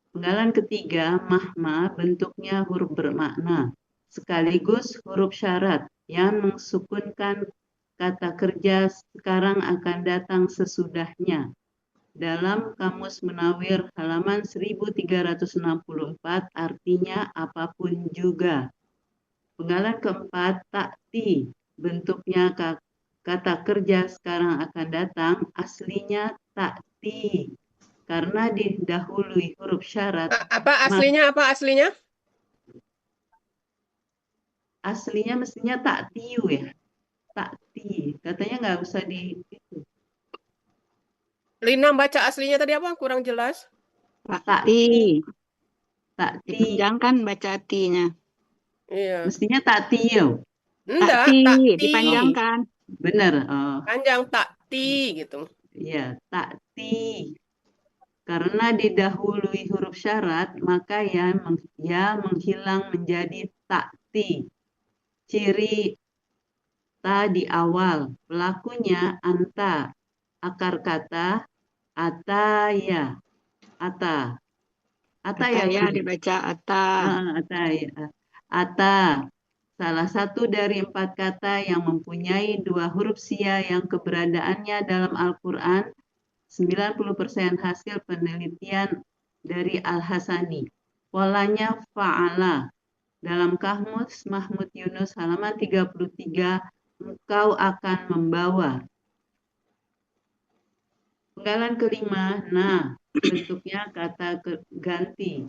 Penggalan ketiga, mahma bentuknya huruf bermakna, sekaligus huruf syarat yang mensukunkan kata kerja sekarang akan datang sesudahnya. Dalam Kamus Munawir halaman 1364 artinya apapun juga. Penggalan keempat, takti bentuknya kata kerja sekarang akan datang aslinya takti. Karena didahului huruf syarat. Apa aslinya? Apa aslinya? Aslinya mestinya taktiu ya. Takti. Katanya nggak usah di itu. Lina baca aslinya tadi apa? Kurang jelas. Takti. Takti. Dipanjangkan baca tinya. Iya. Mestinya taktiu. Enggak, Takti, takti. dipanjangkan. Benar. Oh. Panjang takti gitu. Iya, takti. Karena didahului huruf syarat, maka ya menghilang menjadi takti. Ciri ta di awal, pelakunya anta. Akar kata ataya. Ata. Ata ya, Ya dibaca ata. Ata ya. Ata. Salah satu dari 4 kata yang mempunyai 2 huruf sia yang keberadaannya dalam Al-Quran 90% hasil penelitian dari Al-Hasani. Polanya fa'ala. Dalam Kamus Mahmud Yunus halaman 33, engkau akan membawa. Penggalan kelima, nah, bentuknya kata ganti.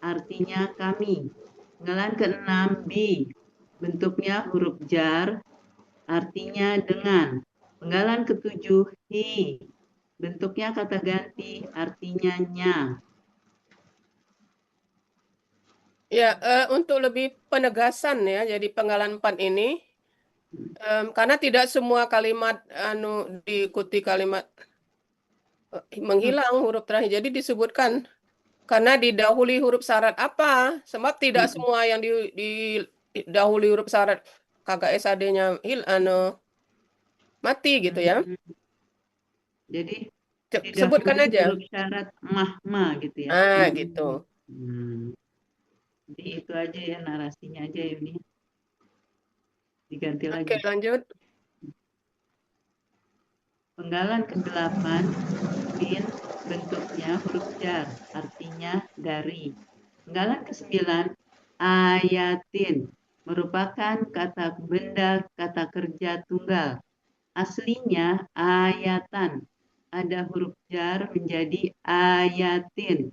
Artinya kami. Penggalan keenam, bi. Bentuknya huruf jar. Artinya dengan. Penggalan ketujuh, hi. Bentuknya kata ganti, artinya nya. Ya, untuk lebih penegasan ya, jadi penggalan 4 ini, karena tidak semua kalimat diikuti kalimat menghilang huruf terakhir. Jadi disebutkan karena didahului huruf syarat apa? Sebab tidak semua yang didahului huruf syarat kagak SAD-nya mati gitu ya. Jadi sebutkan aja. Huruf syarat mahma gitu ya. Gitu. Jadi itu aja ya narasinya aja ini. Diganti lagi. Oke, lanjut. Penggalan ke-8 bin bentuknya huruf jar, artinya dari. Penggalan ke-9 ayatin merupakan kata benda kata kerja tunggal. Aslinya ayatan. Ada huruf jar menjadi ayatin.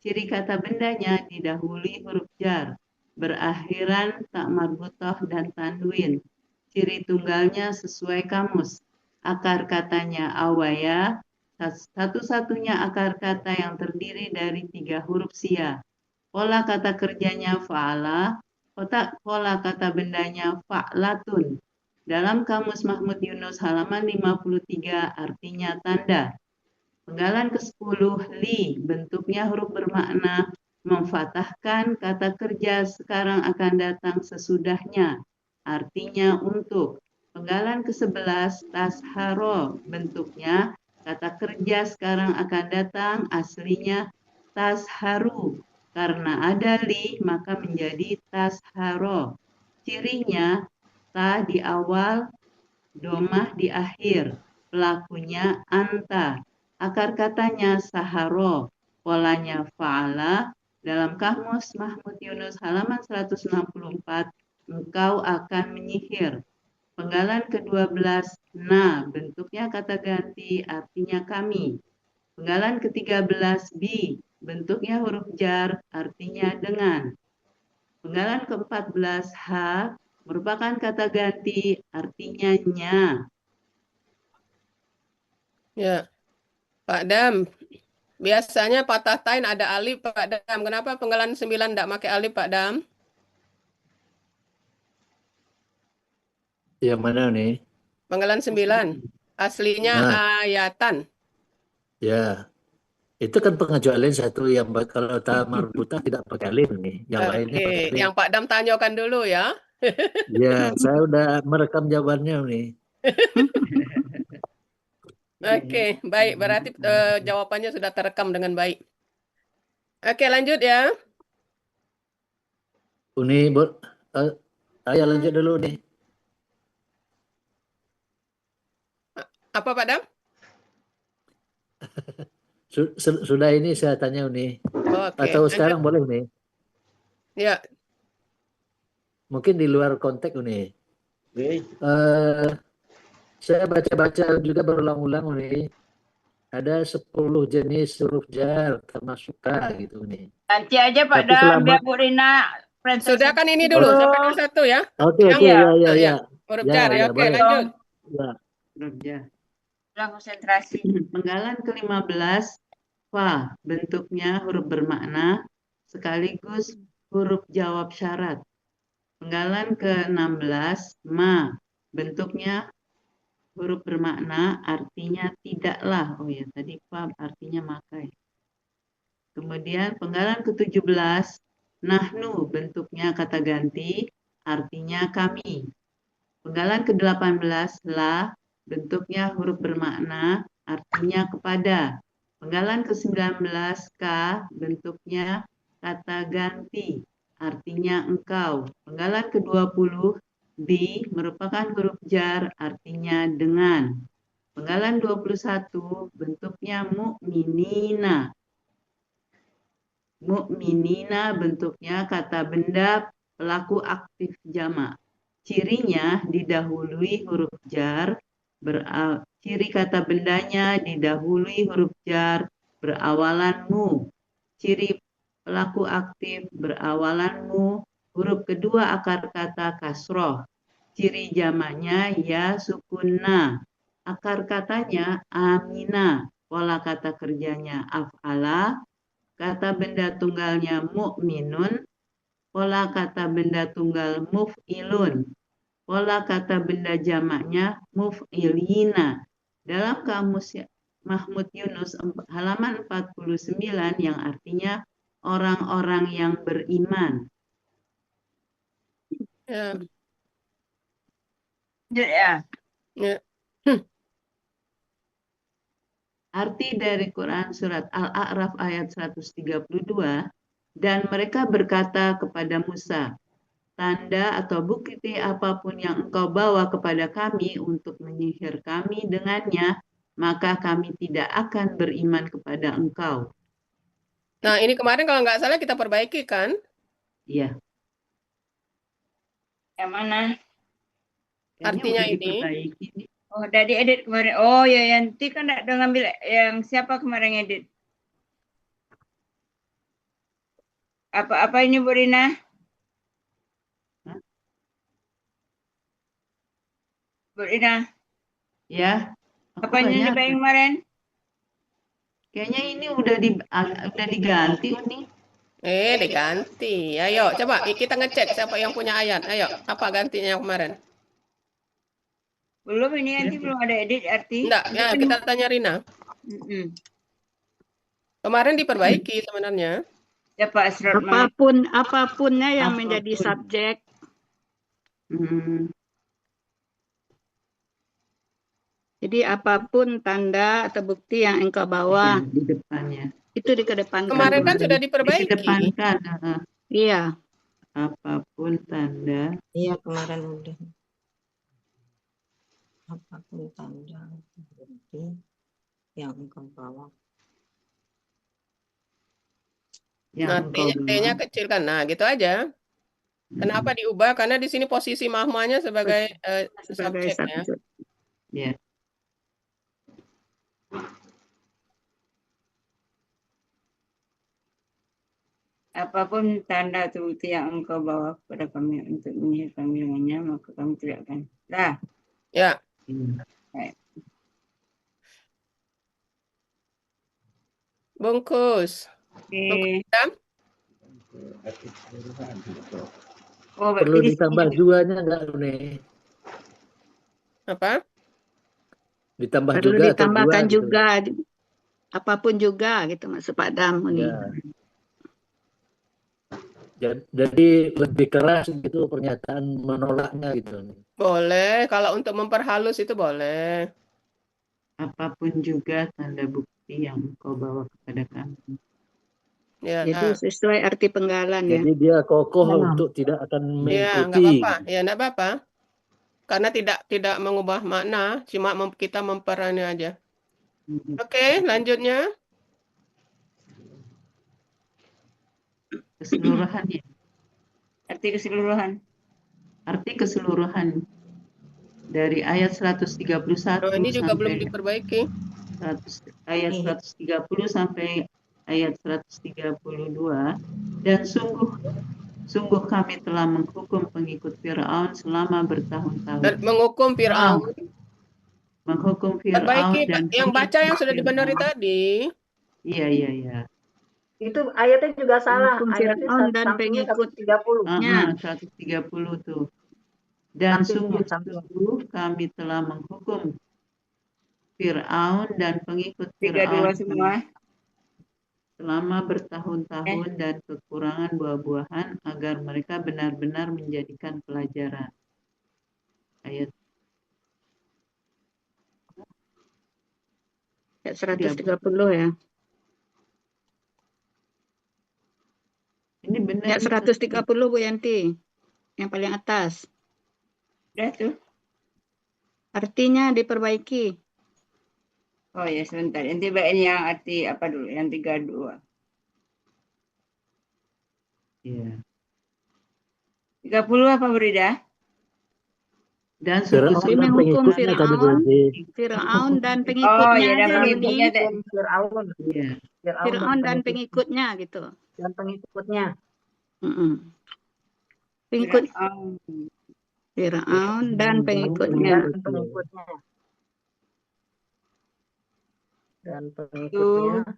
Ciri kata bendanya didahului huruf jar. Berakhiran tak marbutoh dan tanwin. Ciri tunggalnya sesuai kamus. Akar katanya awaya. Satu-satunya akar kata yang terdiri dari 3 huruf sia. Pola kata kerjanya fa'ala. Pola kata bendanya fa'latun. Dalam Kamus Mahmud Yunus halaman 53 artinya tanda. Penggalan ke-10 li bentuknya huruf bermakna memfatahkan kata kerja sekarang akan datang sesudahnya. Artinya untuk. Penggalan ke-11 tasharo bentuknya kata kerja sekarang akan datang aslinya tasharu. Karena ada li maka menjadi tasharo. Cirinya ta di awal, domah di akhir. Pelakunya anta. Akar katanya saharo. Polanya fa'ala. Dalam Kamus Mahmud Yunus halaman 164, engkau akan menyihir. Penggalan ke-12, nah, bentuknya kata ganti, artinya kami. Penggalan ke-13, bi, bentuknya huruf jar, artinya dengan. Penggalan ke-14, ha, merupakan kata ganti, artinya nya. Ya, Pak Dam. Biasanya patah tain ada alif, Pak Dam. Kenapa penggalan 9 tidak pakai alif, Pak Dam? Yang mana nih? Panggalan 9. Aslinya Nah, ayatan. ya. Itu kan pengecualian satu yang kalau ta marbuta tidak pakai alif nih. Yang lainnya pakai Oke, alif. yang Pak Dam tanyakan dulu ya. Ya, saya udah merekam jawabannya nih. Oke, baik. Berarti jawabannya sudah terekam dengan baik. Oke, lanjut ya. Uni, ayo lanjut dulu nih. Apa Pak Dam? Sudah ini saya tanya Uni. Oke, Atau lanjut. sekarang boleh nih? Ya, Mungkin di luar konteks Uni. Saya baca-baca juga berulang-ulang Uni. Ada 10 jenis huruf jar termasuk K gitu nih. Nanti aja Pak Tapi Dam, selama biar Bu Rina sudah kan ini presentasi dulu dulu. sampai ke 1 ya. Oke, Yang Iya. huruf Ya, jar ya. ya, Oke, boleh. lanjut. Ya. Huruf jar. Udah konsentrasi. Penggalan ke-15, fa, bentuknya huruf bermakna sekaligus huruf jawab syarat. Penggalan ke-16, ma, bentuknya huruf bermakna artinya tidaklah. Oh ya, tadi fa artinya maka ya. Kemudian penggalan ke-17, nahnu, bentuknya kata ganti artinya kami. Penggalan ke-18, la, bentuknya huruf bermakna artinya kepada. Penggalan ke-19, k, bentuknya kata ganti artinya engkau. Penggalan ke-20, bi, merupakan huruf jar artinya dengan. Penggalan 21, bentuknya mu'minina. Mu'minina bentuknya kata benda pelaku aktif jamak. Cirinya didahului huruf jar, ciri kata bendanya didahului huruf jar berawalan mu. Ciri pelaku aktif berawalan mu, huruf kedua akar kata kasroh. Ciri jamaknya ya sukunna. Akar katanya amina. Pola kata kerjanya af'ala. Kata benda tunggalnya mu'minun. Pola kata benda tunggal muf'ilun. Pola kata benda jamaknya muf'ilina. Dalam kamus Mahmud Yunus halaman 49 yang artinya orang-orang yang beriman. Ya. Ya. Ya. Arti dari Quran surat Al-A'raf ayat 132, dan mereka berkata kepada Musa, tanda atau bukti apapun yang engkau bawa kepada kami untuk menyihir kami dengannya, maka kami tidak akan beriman kepada engkau. Nah, ini kemarin kalau nggak salah kita perbaiki kan? Iya. Yang mana? Artinya udah ini. diperbaiki nih. Oh, udah diedit kemarin. Oh ya, Yanti kan udah ngambil yang siapa kemarin edit? Apa ini Bu Rina? Bu Rina, Ya. apanya yang dibayang kemarin? Kayaknya ini udah diganti Uni. Diganti. Ayo, coba kita ngecek siapa yang punya ayat. Ayo, apa gantinya yang kemarin? Belum, ini nanti belum ada edit arti. Enggak, ya kita tanya Rina. Kemarin diperbaiki sebenarnya. Ya Pak Asrot. Apapunnya yang menjadi subjek. Jadi apapun tanda atau bukti yang engkau bawa di depannya. Itu dikedepankan. Kemarin kan sudah diperbaiki. Dikedepankan. Iya. Apapun tanda. Iya, kemarin udah. Apapun tanda bukti yang engkau bawa. Nah, T-nya kecil kan. Nah, gitu aja. Kenapa diubah? Karena di sini posisi mahmanya sebagai subjek ya. Ya. Apapun tanda atau bukti yang engkau bawa kepada kami untuk menyihir kami dengannya, maka kami tidak akan. Dah. Ya. Baik. Bungkus. Oke. Oh, perlu ditambah juanya enggak nih? Apa? Ditambah Perlu juga atau dua ditambahkan gitu. juga, apapun juga gitu maksud Pak Dam ini. Ya. Jadi lebih keras gitu pernyataan menolaknya gitu. Boleh, kalau untuk memperhalus itu boleh. Apapun juga tanda bukti yang engkau bawa kepada kami. Ya, Jadi sesuai arti penggalan ya. Jadi dia kokoh Memang. untuk tidak akan ya, nggak mengikuti. apa-apa. Ya, nggak apa-apa. Karena tidak mengubah makna, cuma kita memperani aja. Oke, lanjutnya. Keseluruhannya. Arti keseluruhan. Arti keseluruhan dari ayat 131 Oh, ini juga belum sampai diperbaiki. ayat 130 sampai ayat 132. Dan sungguh kami telah menghukum pengikut Firaun selama bertahun-tahun. Dan menghukum Fir'aun. Menghukum Perbaiki, Firaun dan yang baca yang sudah pengikut dibenari Firaun. tadi. Iya. Itu ayatnya juga salah. Menghukum Ayatnya Fir'aun dan sampingnya pengikutnya. 130. 130 tuh. Dan Sampingnya. sungguh kami telah menghukum Fir'aun dan pengikut 32 Fir'aun semua. selama bertahun-tahun dan kekurangan buah-buahan agar mereka benar-benar menjadikan pelajaran. Ayat 130 ya. Ini benar. Ayat 130 Bu Yanti. Yang paling atas. Udah tuh. Artinya diperbaiki. Oh ya, sebentar. Nanti bacain yang arti apa dulu? Yang 32. Iya. 30 apa Brida? Dan Fir'aun Tapi dan menghukum pengikutnya tadi berarti. Fir'aun dan Oh pengikutnya ya, dan aja pengikutnya. ini. Fir'aun. Iya. Fir'aun dan pengikutnya gitu. Dan pengikutnya. Pengikut Fir'aun. Fir'aun dan pengikutnya. Dan pengikutnya. Dan pengikutnya.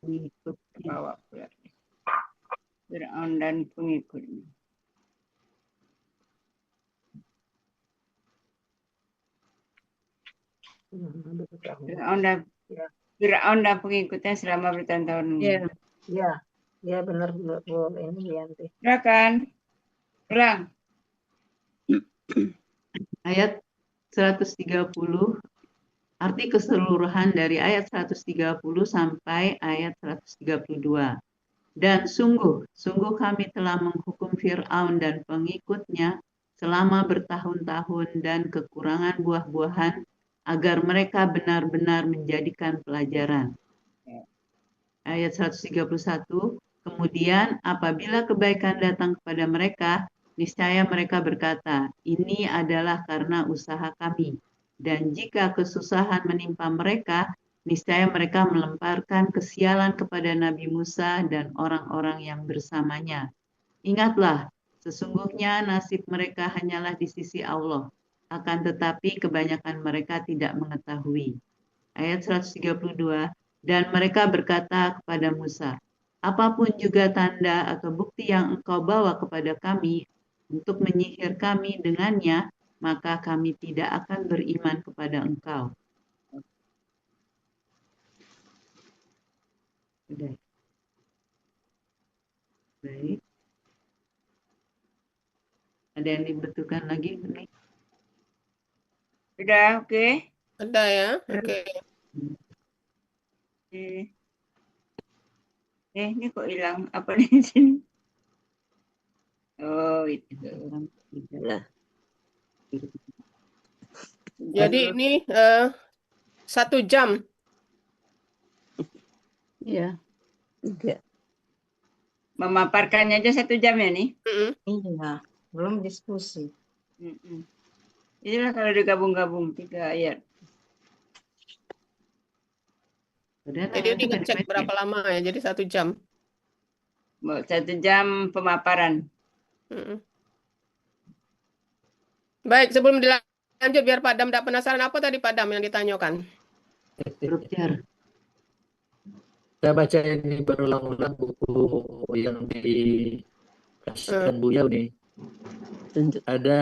Itu. Bawa pula. Fir'aun dan pengikutnya. Fir'aun dan pengikutnya selama bertahun-tahun. Iya, benar Bu ini Yanti. Silakan. Ulang. Ayat 130, arti keseluruhan dari ayat 130 sampai ayat 132. Dan sungguh kami telah menghukum Fir'aun dan pengikutnya selama bertahun-tahun dan kekurangan buah-buahan agar mereka benar-benar menjadikan pelajaran. Ayat 131, kemudian apabila kebaikan datang kepada mereka, niscaya mereka berkata, ini adalah karena usaha kami. Dan jika kesusahan menimpa mereka, niscaya mereka melemparkan kesialan kepada Nabi Musa dan orang-orang yang bersamanya. Ingatlah, sesungguhnya nasib mereka hanyalah di sisi Allah. Akan tetapi kebanyakan mereka tidak mengetahui. Ayat 132, dan mereka berkata kepada Musa, apapun juga tanda atau bukti yang engkau bawa kepada kami untuk menyihir kami dengannya, maka kami tidak akan beriman kepada engkau. Sudah. Baik. Ada yang dibutuhkan lagi? Sudah, oke. Ada ya? Oke. Ini kok hilang apa di sini? Oh, itu. Jadi ini 1 jam. Iya. Memaparkannya aja 1 jam ya nih? Iya, belum diskusi. Inilah kalau digabung-gabung 3 ayat. Jadi dia ngecek berapa lama ya? Jadi 1 jam. 1 jam pemaparan. Baik, sebelum dilanjut biar Pak Dam tidak penasaran, apa tadi Pak Dam yang ditanyakan? Saya baca ini berulang-ulang buku yang kasihkan Buya nih. Ada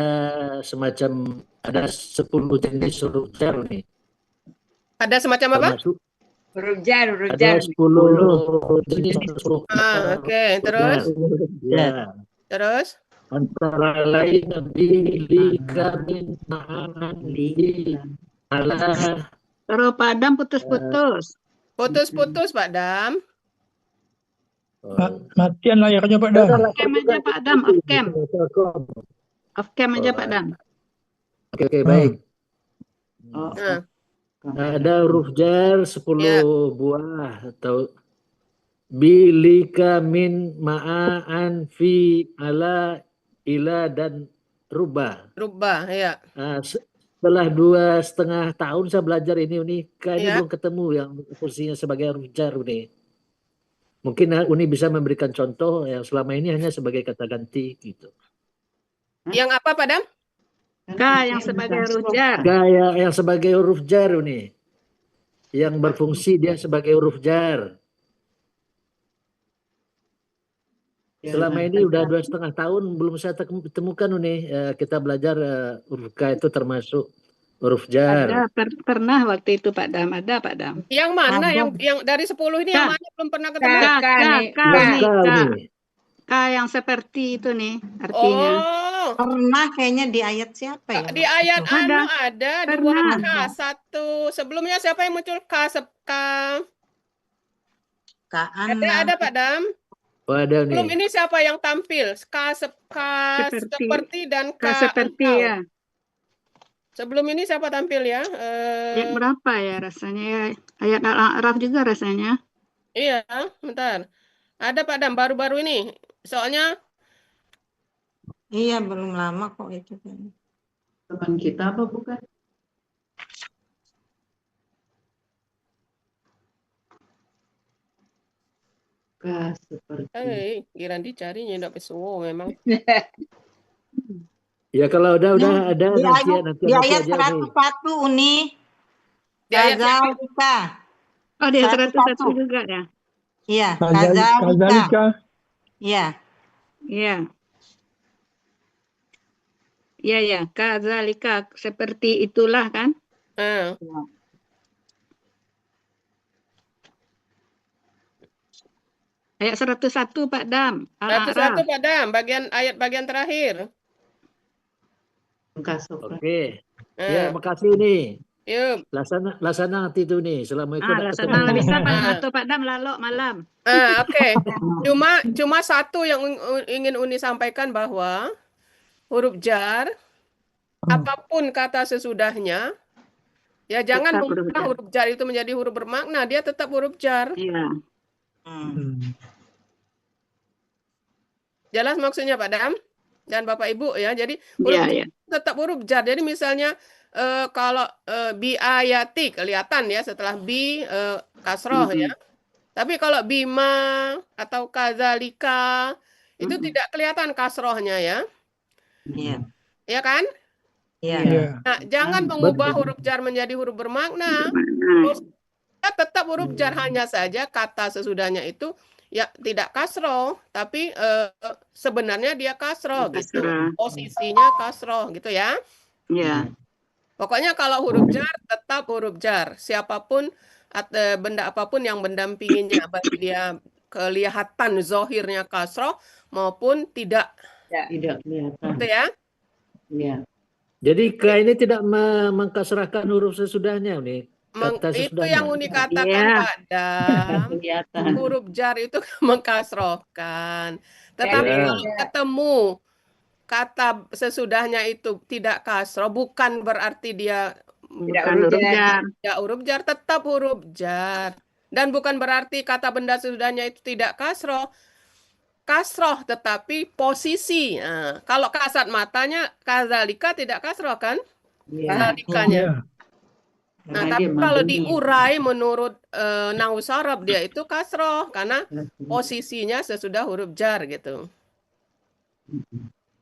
semacam, ada 10 jenis huruf jar nih. Ada semacam apa? Termasuk Huruf jar, huruf ada jar. 10 jenis huruf Oke, terus? Ya. Terus? Antara lain bilika min ma'an li ala. Terus Pak Adam putus-putus. Putus-putus, Pak Dam. Matian layarnya Pak Dam. Off cam aja Pak Adam, off cam. Off cam aja Pak Dam. Oke, baik. Nah, Ada huruf jar 10 Ya. buah atau bilika min ma'an fi ala ila dan rubah. rubah, ya. Setelah 2,5 tahun saya belajar ini Unika ini Ya. belum ketemu yang fungsinya sebagai huruf jar Uni. Mungkin Uni bisa memberikan contoh yang selama ini hanya sebagai kata ganti gitu. Yang apa, Pak Dam? K yang sebagai huruf jar. Kayak yang sebagai huruf jar Uni. Yang berfungsi dia sebagai huruf jar. Selama ini udah 2,5 tahun belum saya temukan Uni. Kita belajar huruf K itu termasuk huruf jar. Ada pernah waktu itu Pak Dam, ada Pak Dam. Yang mana? Ada. Yang dari 10 ini yang mana belum pernah ketemu? K, K nih, K, Yang nih, K K. Uni. K yang seperti itu nih artinya. Oh, Pernah kayaknya di ayat siapa ya? di ayat Ada. anu ada Pernah. 2K1. Sebelumnya siapa yang muncul K? Kaan Ada Pak Dam. Oh, ada Belum nih. ini siapa yang tampil? Seperti dan K seperti engkau. ya. Sebelum ini siapa tampil ya? Ayat berapa ya rasanya ya? Ayat Al-A'raf juga rasanya. Iya, bentar. Ada Pak Dam baru-baru ini. Soalnya Iya, belum lama kok itu kan. Teman kita apa bukan? Seperti Giran dicari nyendak pesuwo memang. Ya kalau udah ada Di nanti ayat, nanti di ayat aja nih. 101 Uni. Di ayat Kazalika. Oh, dia 101 101 juga ya. Iya, kazalika. Kazalika. Iya. Iya. Iya ya, kazalika seperti itulah kan? Ah, Ayat 101 Pak Dam. satu-satu Al-A'raf. Pak Dam, bagian terakhir. Oke. Ah, Ya, makasih nih. yuk. Laksana nanti itu nih. Assalamualaikum. Laksana bisa Pak Pak Dam lalu malam. Oke. Cuma satu yang ingin Uni sampaikan bahwa huruf jar apapun kata sesudahnya ya jangan Tetap huruf mengubah jar. huruf jar itu menjadi huruf bermakna, dia tetap huruf jar. Iya. Jelas maksudnya Pak Dam dan Bapak Ibu ya. Jadi huruf Iya, iya. tetap huruf jar. Jadi misalnya kalau bi ayati kelihatan ya setelah bi kasroh ya. Tapi kalau bima atau kazalika itu tidak kelihatan kasrohnya ya. Iya. Ya kan? Iya. Iya. Nah, jangan mengubah huruf jar menjadi huruf bermakna. Terus ya tetap huruf jar, hanya saja kata sesudahnya itu ya tidak kasroh, tapi sebenarnya dia kasroh gitu. Kasroh. Posisinya kasroh gitu ya. Iya. Pokoknya kalau huruf jar tetap huruf jar. Siapapun benda apapun yang mendampinginya, baik dia kelihatan zohirnya kasroh maupun tidak. tidak kelihatan. Gitu ya. Iya. Jadi K ini tidak mengkasrahkan huruf sesudahnya nih. Kata Itu sesudahnya. yang Uni katakan Iya. Pak Dam. Kelihatan. Huruf jar itu mengkasrohkan. Tetapi Ya. kalau ketemu kata sesudahnya itu tidak kasroh, bukan berarti dia Bukan huruf jar. tidak huruf jar, tetap huruf jar. Dan bukan berarti kata benda sesudahnya itu tidak kasroh. Kasroh tetapi posisi. Nah, kalau kasat matanya kazalika tidak kasroh kan? Iya. Kazalikanya. Iya. Nah, Karena tapi dia kalau mabni. diurai menurut Nahwu Sharaf dia itu kasroh karena posisinya sesudah huruf jar gitu.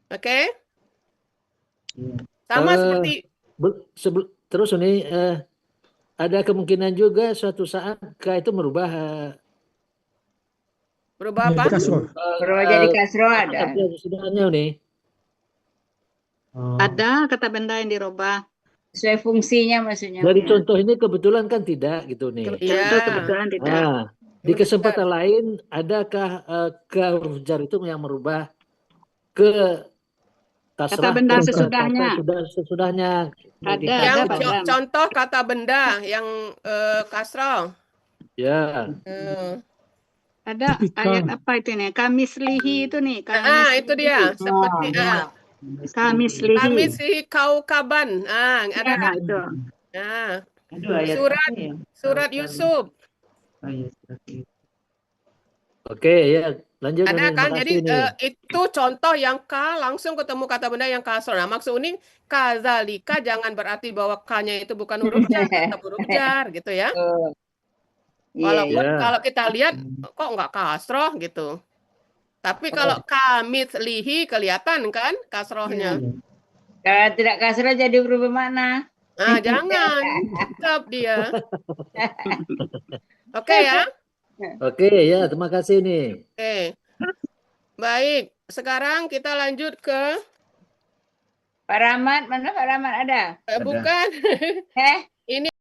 Oke? Iya. Sama seperti Terus ini ada kemungkinan juga suatu saat K itu merubah Berubah apa? Kasroh. Berubah jadi kasroh ada. Arti sudahnya nih. Ada kata benda yang dirubah. Sesuai fungsinya maksudnya. Dari Umi. contoh ini kebetulan kan tidak gitu nih. Iya. Contoh kebetulan tidak. Di kesempatan lain, adakah ke huruf jar itu yang merubah ke kasrah? Kata benda ke sesudahnya. Sesudahnya. Ada Yang pada. contoh kata benda yang kasroh. Ya. Ada Ketika. ayat apa itu nih? Kamislihi itu nih. Itu dia. Seperti Kamislihi. kami si kaukaban. Ada Ya, kan? itu. Nah, Aduh, ayat surat apa ya? surat Yusuf. Oh, iya, surat Yusuf. Oke, ya. Lanjut. Ada Uni. kan? Makasih Jadi nih. itu contoh yang langsung ketemu kata benda yang kasroh. Nah, maksud ini kazalika jangan berarti bahwa k-nya itu bukan huruf jar, tetap huruf jar gitu ya. Oh. Iya, Walaupun iya. kalau kita lihat kok nggak kasroh gitu. Tapi kalau kamitslihi kelihatan kan kasrohnya. Kalau tidak kasroh jadi berubah makna. Jangan. Tetap dia. Oke ya. Oke, ya. Terima kasih nih. Oke. Baik, sekarang kita lanjut ke Pak Rahmat, mana Pak Rahmat ada? bukan. Ini